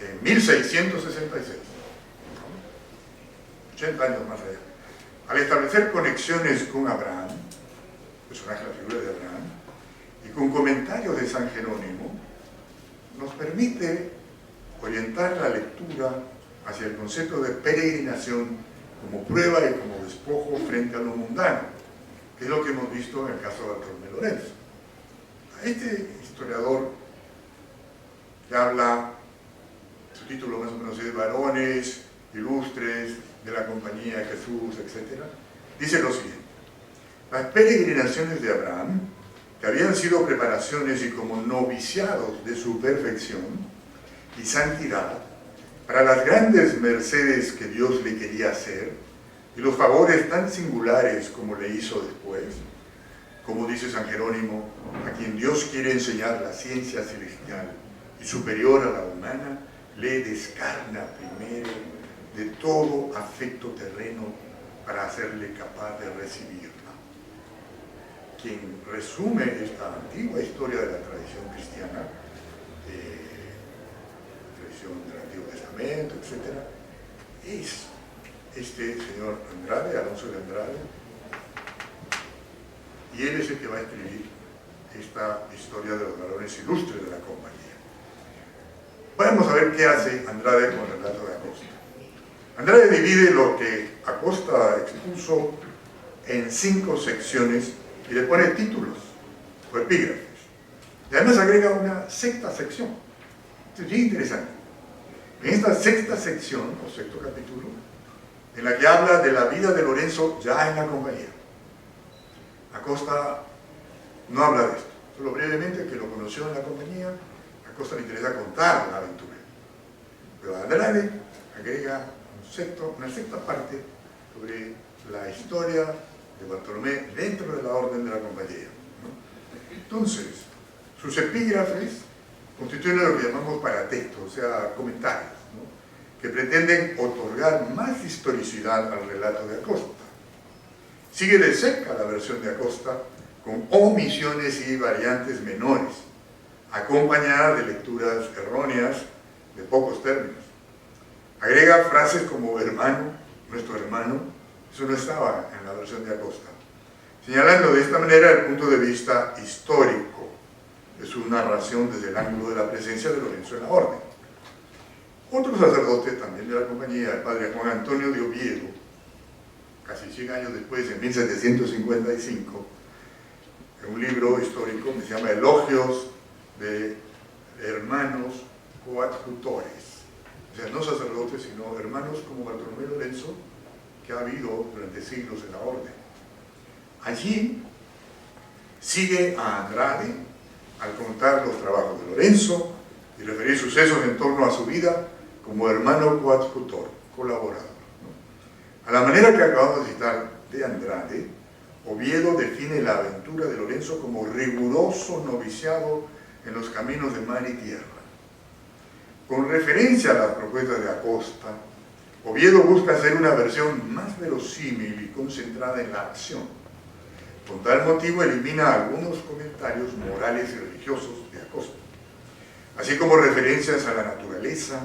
en 1666, 80 años más allá, al establecer conexiones con Abraham, personaje de la figura de Abraham, y con comentarios de San Jerónimo, nos permite orientar la lectura hacia el concepto de peregrinación como prueba y como despojo frente a lo mundano, que es lo que hemos visto en el caso de Bartolomé Lorenzo. Este historiador, que habla, su título más o menos es Varones Ilustres de la Compañía de Jesús, etc., dice lo siguiente: las peregrinaciones de Abraham, que habían sido preparaciones y como noviciados de su perfección y santidad, para las grandes mercedes que Dios le quería hacer, y los favores tan singulares como le hizo después, como dice San Jerónimo, a quien Dios quiere enseñar la ciencia celestial y superior a la humana, le descarna primero de todo afecto terreno para hacerle capaz de recibirla. Quien resume esta antigua historia de la tradición cristiana, tradición del Antiguo Testamento, etc., es este señor Andrade, Alonso de Andrade, y él es el que va a escribir esta historia de los varones ilustres de la compañía. Vamos a ver qué hace Andrade con el relato de Acosta. Andrade divide lo que Acosta expuso en 5 secciones y le pone títulos o epígrafes. Y además agrega una 6ª sección. Esto es bien interesante. En esta 6ª sección, o 6º capítulo, en la que habla de la vida de Lorenzo ya en la compañía. Acosta no habla de esto, solo brevemente que lo conoció en la compañía. A Acosta le interesa contar la aventura. Pero Andrade agrega una 6ª parte sobre la historia de Bartolomé dentro de la orden de la compañía, ¿no? Entonces, sus epígrafes constituyen lo que llamamos paratextos, o sea, comentarios, ¿no?, que pretenden otorgar más historicidad al relato de Acosta. Sigue de cerca la versión de Acosta con omisiones y variantes menores, acompañadas de lecturas erróneas de pocos términos. Agrega frases como hermano, nuestro hermano. Eso no estaba en la versión de Acosta, señalando de esta manera el punto de vista histórico de su narración desde el ángulo de la presencia de Lorenzo en la orden. Otro sacerdote también de la compañía, el padre Juan Antonio de Oviedo, casi 100 años después, en 1755, en un libro histórico que se llama Elogios de hermanos coadjutores, o sea, no sacerdotes, sino hermanos como Bartolomé Lorenzo, que ha habido durante siglos en la orden. Allí sigue a Andrade al contar los trabajos de Lorenzo y referir sucesos en torno a su vida como hermano coadjutor, colaborador, ¿no? A la manera que acabamos de citar de Andrade, Oviedo define la aventura de Lorenzo como riguroso noviciado en los caminos de mar y tierra. Con referencia a las propuestas de Acosta, Oviedo busca hacer una versión más verosímil y concentrada en la acción. Con tal motivo elimina algunos comentarios morales y religiosos de Acosta, así como referencias a la naturaleza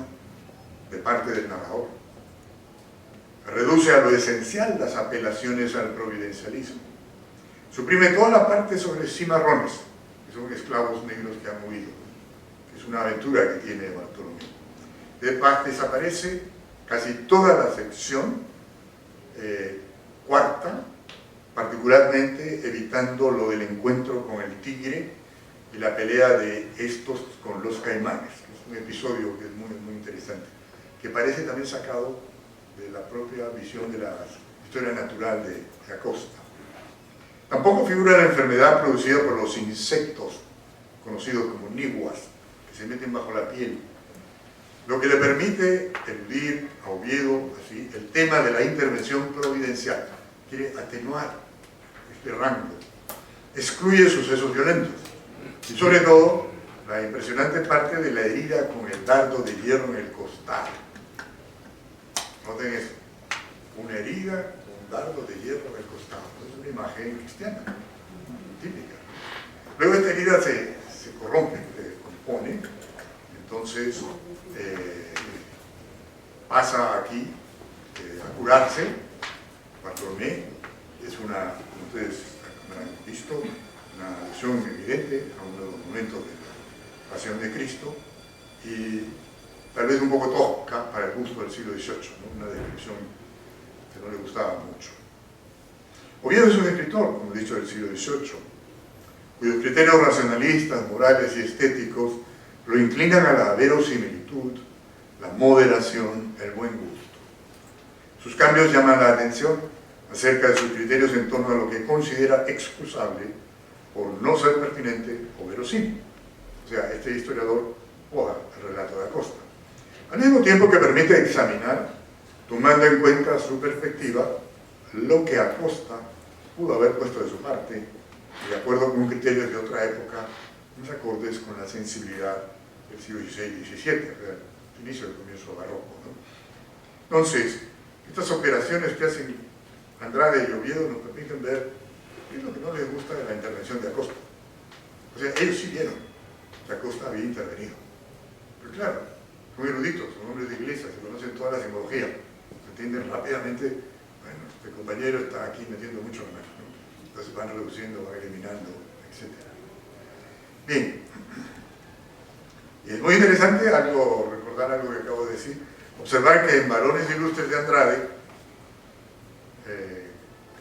de parte del narrador. Reduce a lo esencial las apelaciones al providencialismo. Suprime toda la parte sobre cimarrones, que son esclavos negros que han huido, que es una aventura que tiene Bartolomé. De paz desaparece casi toda la sección cuarta, particularmente evitando lo del encuentro con el tigre y la pelea de estos con los caimanes, que es un episodio que es muy, muy interesante, que parece también sacado de la propia visión de la historia natural de Acosta. Tampoco figura la enfermedad producida por los insectos, conocidos como niguas, que se meten bajo la piel, lo que le permite eludir a Oviedo así el tema de la intervención providencial. Quiere atenuar este rango, excluye sucesos violentos y sobre todo la impresionante parte de la herida con el dardo de hierro en el costado. Noten eso, una herida con un dardo de hierro en el costado. Es una imagen cristiana, típica. Luego esta herida se corrompe, se descompone, entonces pasa aquí a curarse. Bartolomé es una, como ustedes han visto, una alusión evidente a uno de los momentos de la Pasión de Cristo y tal vez un poco tosca para el gusto del siglo XVIII, ¿no? Una descripción que no le gustaba mucho. Oviedo es un escritor, como he dicho, del siglo XVIII, cuyos criterios racionalistas, morales y estéticos lo inclinan a la verosimilitud, la moderación, el buen gusto. Sus cambios llaman la atención acerca de sus criterios en torno a lo que considera excusable por no ser pertinente o verosímil. O sea, este historiador poda el relato de Acosta, al mismo tiempo que permite examinar, tomando en cuenta su perspectiva, lo que Acosta pudo haber puesto de su parte, de acuerdo con criterios de otra época, más acordes con la sensibilidad del siglo XVI y XVII. inicio del comienzo barroco, ¿no? Entonces, estas operaciones que hacen Andrade y Oviedo nos permiten ver qué es lo que no les gusta de la intervención de Acosta. O sea, ellos sí vieron que Acosta había intervenido. Pero claro, son eruditos, son hombres de iglesia, se conocen toda la simbología, se entienden rápidamente, bueno, este compañero está aquí metiendo mucho la mano, ¿no? Entonces van reduciendo, van eliminando, etc. Bien, y es muy interesante recordar algo que acabo de decir, observar que en Varones Ilustres de Andrade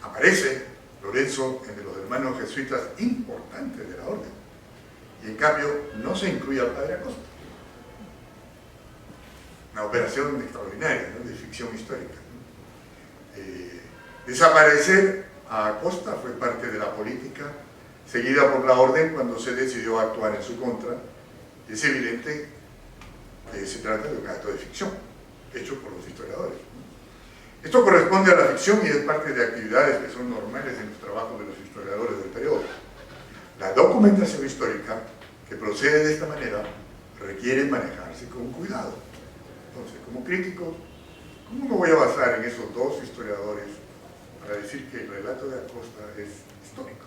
aparece Lorenzo entre los hermanos jesuitas importantes de la orden, y en cambio no se incluye al padre Acosta. Una operación extraordinaria, ¿no?, de ficción histórica, ¿no? Desaparecer a Acosta fue parte de la política seguida por la orden cuando se decidió actuar en su contra. Es evidente que se trata de un acto de ficción hecho por los historiadores, ¿no? Esto corresponde a la ficción y es parte de actividades que son normales en los trabajos de los historiadores del periodo. La documentación histórica que procede de esta manera requiere manejarse con cuidado. Entonces, como crítico, ¿cómo me voy a basar en esos dos historiadores para decir que el relato de Acosta es histórico?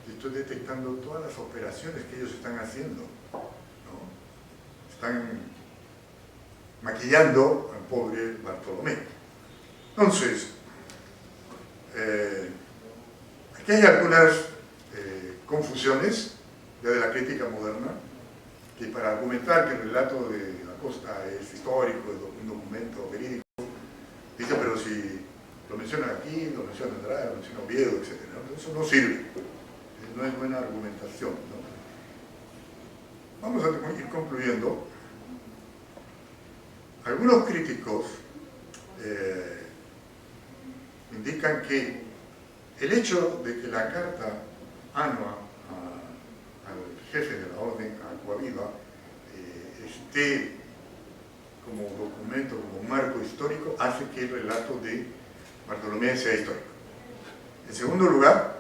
Estoy detectando todas las operaciones que ellos están haciendo, ¿no? Están maquillando al pobre Bartolomé. Entonces, aquí hay algunas confusiones ya de la crítica moderna, que para argumentar que el relato de Acosta es histórico, es un documento verídico, dice, pero si lo menciona aquí, lo menciona Andrade, lo menciona Oviedo, etc., ¿no? Eso no sirve, no es buena argumentación, ¿no? Vamos a ir concluyendo. Algunos críticos indican que el hecho de que la carta anua al jefe de la orden, a Coaviva, esté como documento, como marco histórico, hace que el relato de Bartolomé sea histórico. En segundo lugar,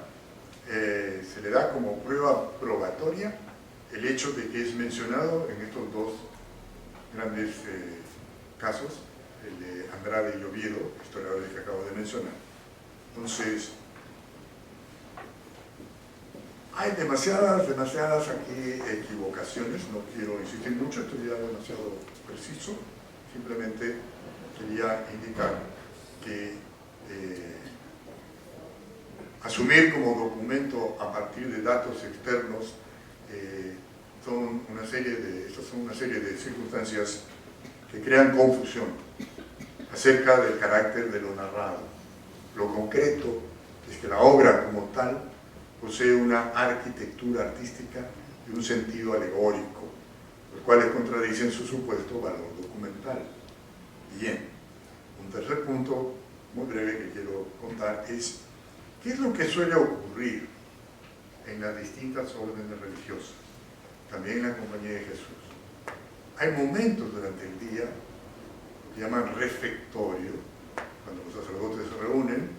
se le da como prueba probatoria el hecho de que es mencionado en estos dos grandes casos, el de Andrade y Oviedo, historiadores que acabo de mencionar. Entonces, hay demasiadas aquí equivocaciones, no quiero insistir mucho, esto ya es demasiado preciso, simplemente quería indicar que asumir como documento a partir de datos externos estas son una serie de circunstancias que crean confusión acerca del carácter de lo narrado. Lo concreto es que la obra como tal posee una arquitectura artística y un sentido alegórico, los cuales contradicen su supuesto valor documental. Bien, un tercer punto muy breve que quiero contar es ¿qué es lo que suele ocurrir en las distintas órdenes religiosas? También en la Compañía de Jesús. Hay momentos durante el día, lo que llaman refectorio, cuando los sacerdotes se reúnen,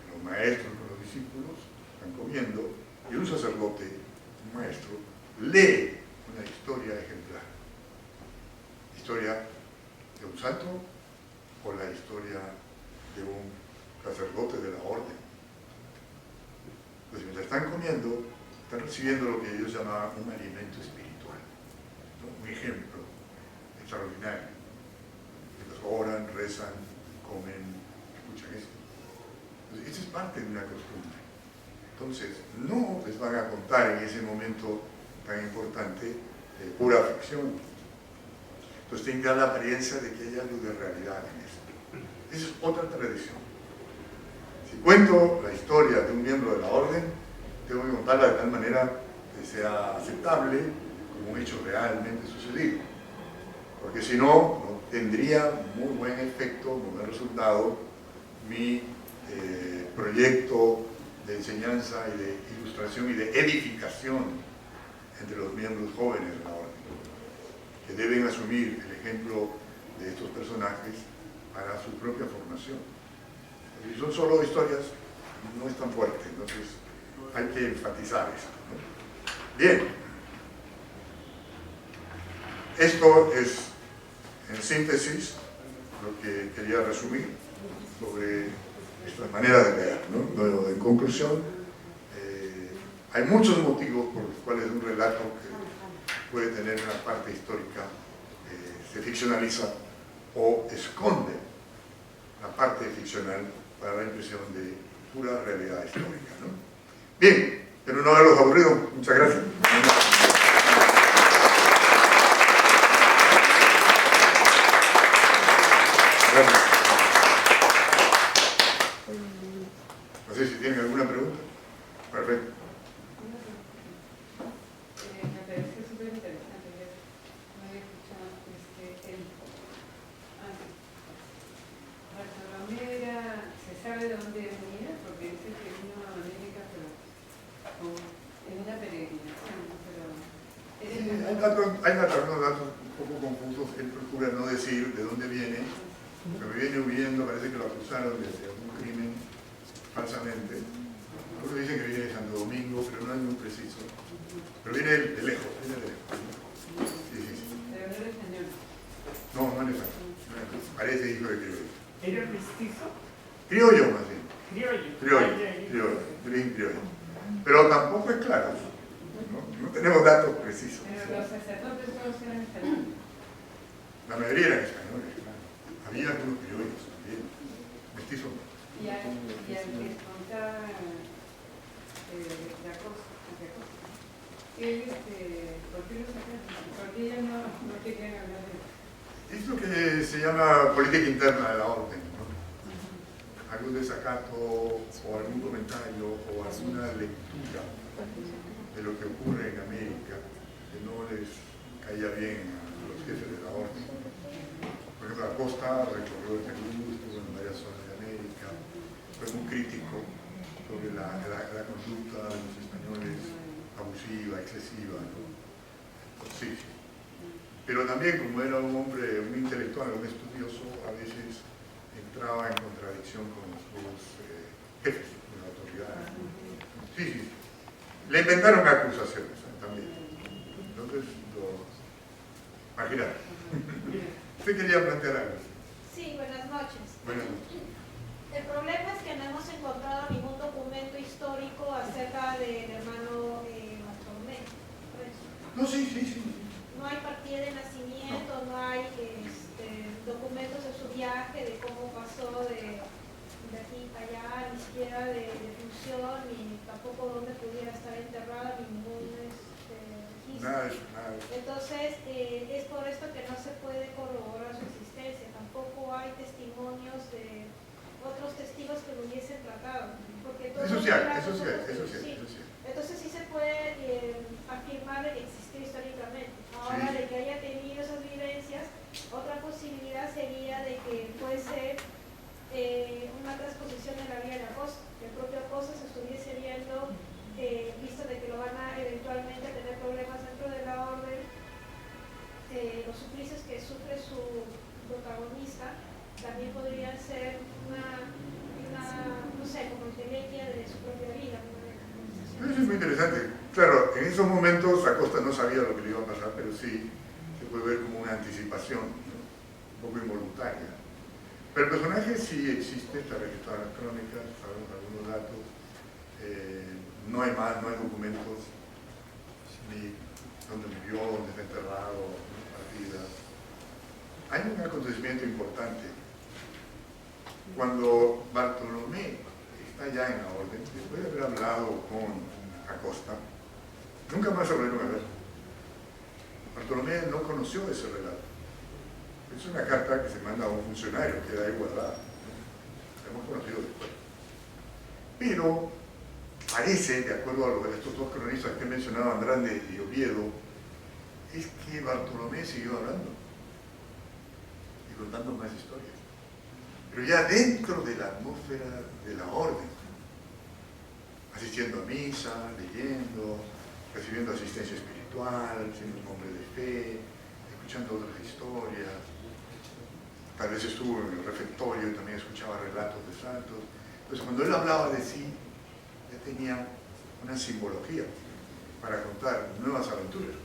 los maestros con los discípulos, están comiendo, y un sacerdote, un maestro, lee una historia ejemplar. ¿Historia de un santo o la historia de un sacerdote de la orden? Pues mientras están comiendo, están recibiendo lo que ellos llamaban un alimento espiritual, ¿no? Un ejemplo extraordinario. Mientras oran, rezan, comen, escuchan esto. Entonces, esa es parte de una costumbre. Entonces, no les van a contar en ese momento tan importante pura ficción. Entonces, tiene que dar la apariencia de que hay algo de realidad en eso. Esa es otra tradición. Si cuento la historia de un miembro de la orden, tengo que contarla de tal manera que sea aceptable como un hecho realmente sucedido. Porque si no, no tendría muy buen efecto, muy buen resultado mi proyecto de enseñanza y de ilustración y de edificación entre los miembros jóvenes de la orden, que deben asumir el ejemplo de estos personajes para su propia formación. Si son solo historias, no es tan fuerte, entonces hay que enfatizar esto, ¿no? Bien, esto es en síntesis, lo que quería resumir sobre esta manera de leer, ¿no? Luego, en conclusión, hay muchos motivos por los cuales un relato que puede tener una parte histórica se ficcionaliza o esconde la parte ficcional para la impresión de pura realidad histórica, ¿no? Bien, pero no haberlos aburrido. Muchas gracias. Gracias. No sé si tienen alguna pregunta. Perfecto. Me parece súper interesante. Yo no había escuchado Bartolomé ¿se sabe de dónde venía? Porque dice que vino a América, pero en una peregrinación. Hay algunos datos un poco confusos. Él procura no decir de dónde viene, porque viene huyendo, parece que lo acusaron de hacer algún crimen falsamente. Algunos dicen que viene de Santo Domingo, pero no es muy preciso. Pero viene de lejos, viene de lejos. Sí, sí, sí. Pero no era español. No, no es español. Parece hijo de criollo. ¿Era mestizo? Criollo más bien. Criollo. Criollo. Pero tampoco es claro. No tenemos datos precisos. Pero los sacerdotes todos eran españoles. La mayoría eran españoles, claro. Había algunos criollos también. Mestizos no. Y al que contaba la cosa, él, ¿por qué lo sacaron? Porque ellos no querían hablar de eso. Es lo que se llama política interna de la orden, ¿no? Algún desacato o algún comentario o alguna lectura de lo que ocurre en América que no les caía bien a los jefes de la orden. Por ejemplo, Acosta recorrió el Perú, estuvo en varias zonas de América, fue muy crítico sobre la conducta de los españoles abusiva, excesiva, ¿no? Sí, sí. Pero también, como era un hombre, un intelectual, un estudioso, a veces entraba en contradicción con sus jefes, con la autoridad. Sí, sí. Le inventaron acusaciones también. Entonces, imagínate. ¿Usted quería plantear algo? Sí, buenas noches. Buenas noches. El problema es que no hemos encontrado ningún documento histórico acerca del hermano Bartolomé. No, sí, sí, sí. No hay partida de nacimiento, no hay documentos de su viaje, de cómo pasó de aquí para allá, ni siquiera de función, ni tampoco dónde pudiera estar enterrado, ni ningún registro. Nada de eso, nada de eso. Entonces, es por esto que no se puede corroborar su existencia. Tampoco hay testimonios de otros testigos que lo hubiesen tratado. Porque todos Eso los sí hay, relatos eso sí hay, son- eso sí hay, sí. eso sí hay. Entonces sí se puede afirmar de que existió históricamente. Ahora, Sí. de que haya tenido esas vivencias, otra posibilidad sería de que fuese una transposición de la vía de Acosta, que el propio Acosta se estuviese viendo, visto de que lo van a eventualmente tener problemas dentro de la orden, los suplicios que sufre su protagonista también podrían ser una no sé, como entelequia de su propia vida. Eso es muy interesante. Claro, en esos momentos Acosta no sabía lo que le iba a pasar, pero sí se puede ver como una anticipación, ¿no? Un poco involuntaria. Pero el personaje sí existe, está registrado en las crónicas, sabemos algunos datos, no hay más, no hay documentos, ni dónde vivió, dónde está enterrado, partidas. Hay un acontecimiento importante. Cuando Bartolomé está ya en la orden, después de haber hablado con Acosta, nunca más se volvieron a ver. Bartolomé no conoció ese relato. Es una carta que se manda a un funcionario, queda ahí guardada. La hemos conocido después. Pero parece, de acuerdo a estos dos cronistas que he mencionado, Andrade y Oviedo, es que Bartolomé siguió hablando y contando más historias. Pero ya dentro de la atmósfera de la orden, asistiendo a misa, leyendo, recibiendo asistencia espiritual, siendo un hombre de fe, escuchando otras historias. Tal vez estuvo en el refectorio y también escuchaba relatos de santos. Entonces, cuando él hablaba de sí, ya tenía una simbología para contar nuevas aventuras.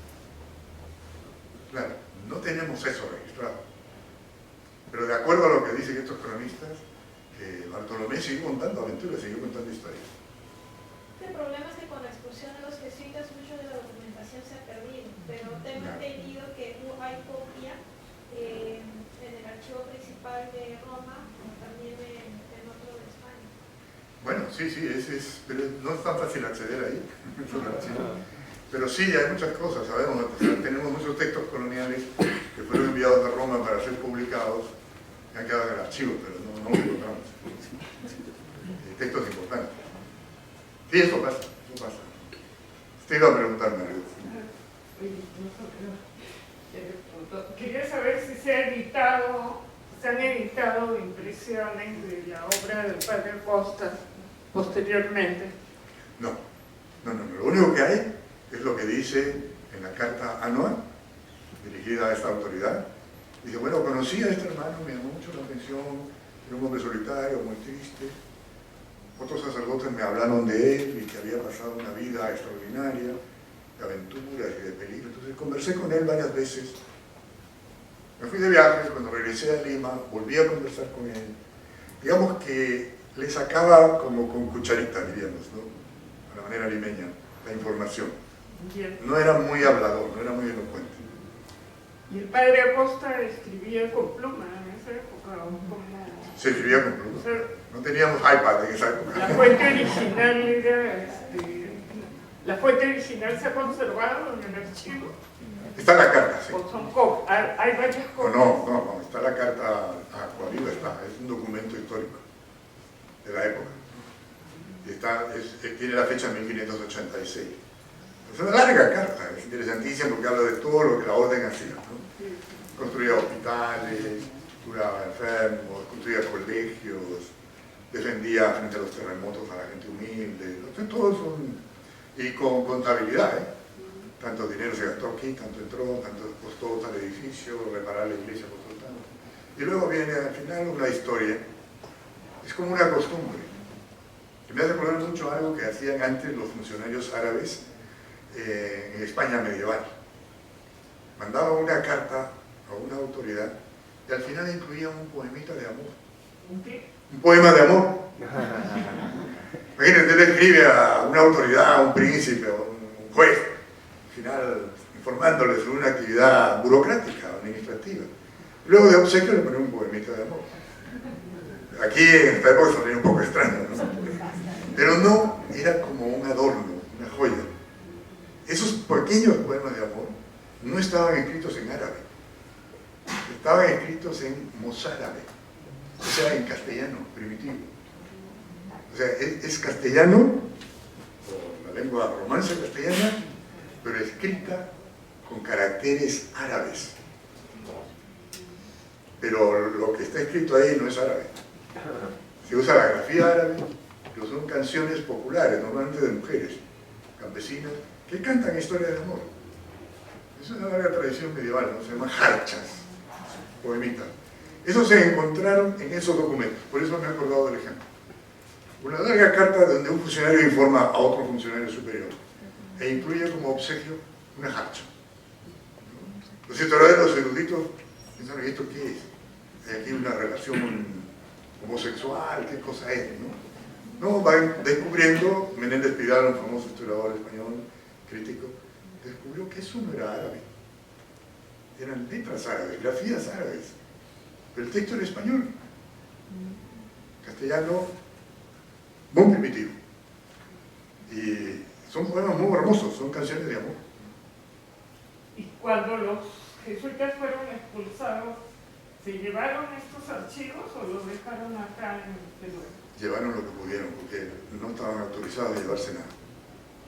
Claro, no tenemos eso registrado. de acuerdo a lo que dicen estos cronistas, Bartolomé siguió contando aventuras, siguió contando historias. El problema es que con la expulsión de los jesuitas mucho de la documentación se ha perdido, pero tengo entendido que hay copia en el archivo principal de Roma, como también en otro de España. Bueno, sí, pero no es tan fácil acceder ahí. Pero sí, hay muchas cosas, sabemos, tenemos muchos textos coloniales que fueron enviados a Roma para ser publicados, que han quedado en el archivo, pero no los encontramos. Textos importantes. Sí, eso pasa. Usted iba a preguntarme algo. Quería saber si se han editado impresiones de la obra del padre Costa posteriormente. No. Lo único que hay es lo que dice en la carta anual dirigida a esta autoridad. Dice, bueno, conocí a este hermano, me llamó mucho la atención, era un hombre solitario, muy triste. Otros sacerdotes me hablaron de él y que había pasado una vida extraordinaria, de aventuras y de peligro. Entonces conversé con él varias veces. Me fui de viaje, cuando regresé a Lima, volví a conversar con él. Digamos que le sacaba como con cucharita, diríamos, ¿no? A la manera limeña, la información. No era muy hablador, no era muy elocuente. ¿Y el padre Acosta escribía con pluma en esa época? Se escribía con pluma. No teníamos iPad en esa época. La fuente original era... ¿La fuente original se ha conservado en el archivo? Está la carta, sí. ¿O son copias? ¿Hay varias copias? No, está la carta Coahuila, es un documento histórico de la época. Y tiene la fecha 1586. Es una larga carta, es interesantísima porque habla de todo lo que la orden hacía, ¿no? Construía hospitales, curaba enfermos, construía colegios, defendía frente a los terremotos a la gente humilde, todo eso, y con contabilidad, tanto dinero se gastó aquí, tanto entró, tanto costó tal edificio, reparar la iglesia costó tanto. Y luego viene al final una historia, es como una costumbre. Y me hace acordar mucho algo que hacían antes los funcionarios árabes en España medieval. Mandaban una carta a una autoridad y al final incluía un poemita de amor. ¿Un qué? Un poema de amor. Imagínate, le escribe a una autoridad, a un príncipe, a un juez, al final informándole sobre una actividad burocrática, administrativa. Luego de obsequio le pone un poemita de amor. Aquí en esta época sonría un poco extraño, ¿no? Pero no, era como un adorno, una joya. Esos pequeños poemas de amor no estaban escritos en árabe, estaban escritos en mozárabe, o sea, en castellano primitivo. O sea, es castellano, o la lengua romance castellana, pero escrita con caracteres árabes. Pero lo que está escrito ahí no es árabe. Se usa la grafía árabe, pero son canciones populares, normalmente de mujeres, campesinas, que cantan historias de amor. Es una larga tradición medieval, ¿no? Se llama jarchas, poemitas. Esos se encontraron en esos documentos, por eso me he acordado del ejemplo. Una larga carta donde un funcionario informa a otro funcionario superior e incluye como obsequio una jarcha. Los historiadores, los eruditos, piensan, ¿y esto qué es? ¿Hay aquí una relación homosexual? ¿Qué cosa es? No, van descubriendo, Menéndez Pidal, un famoso historiador español, crítico, descubrió que eso no era árabe. Eran letras árabes, grafías árabes. Pero el texto era español. Castellano muy primitivo. Y son poemas muy hermosos, son canciones de amor. Y cuando los jesuitas fueron expulsados, ¿se llevaron estos archivos o los dejaron acá en Perú? Llevaron lo que pudieron, porque no estaban autorizados a llevarse nada.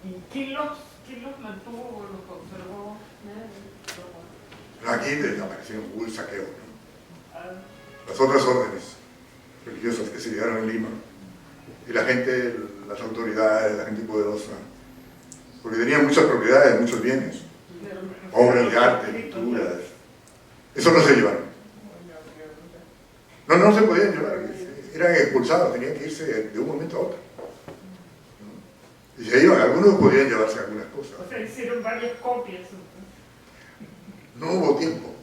¿Y quién los mantuvo o los conservó? Aquí desaparecieron, hubo el saqueo, ¿no? Las otras órdenes religiosas que se llegaron en Lima, y la gente, las autoridades, la gente poderosa, porque tenían muchas propiedades, muchos bienes, obras de arte, pinturas, eso no se llevaron. No se podían llevar, eran expulsados, tenían que irse de un momento a otro. Y se iban, algunos podían llevarse algunas cosas. O sea, hicieron varias copias. No hubo tiempo,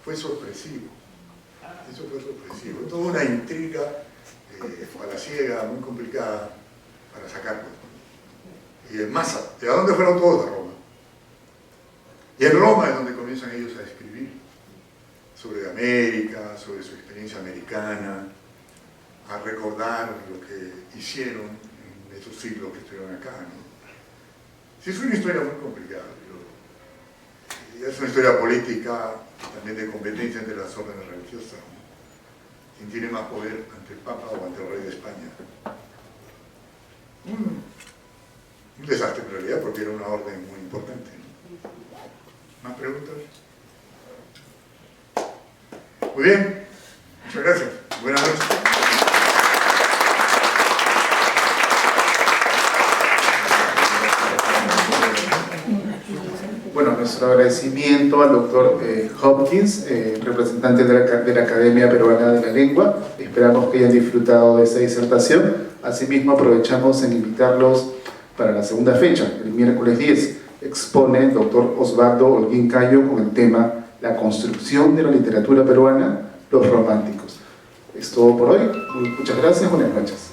fue sorpresivo. Eso fue sorpresivo. Toda una intriga palaciega, muy complicada para sacarlo. Y en masa. ¿Y a dónde fueron todos? A Roma. Y en Roma es donde comienzan ellos a escribir sobre América, sobre su experiencia americana, a recordar lo que hicieron en esos siglos que estuvieron acá, ¿no? Sí, es una historia muy complicada. Es una historia política, también de competencia entre las órdenes religiosas, ¿no? ¿Quién tiene más poder ante el Papa o ante el Rey de España? Un desastre en realidad, porque era una orden muy importante, ¿no? ¿Más preguntas? Muy bien, muchas gracias. Buenas noches. Bueno, nuestro agradecimiento al doctor Hopkins, representante de la Academia Peruana de la Lengua. Esperamos que hayan disfrutado de esta disertación. Asimismo, aprovechamos en invitarlos para la segunda fecha, el miércoles 10. Expone el doctor Osvaldo Holguín Cayo con el tema La construcción de la literatura peruana, los románticos. Es todo por hoy. Muchas gracias, buenas noches.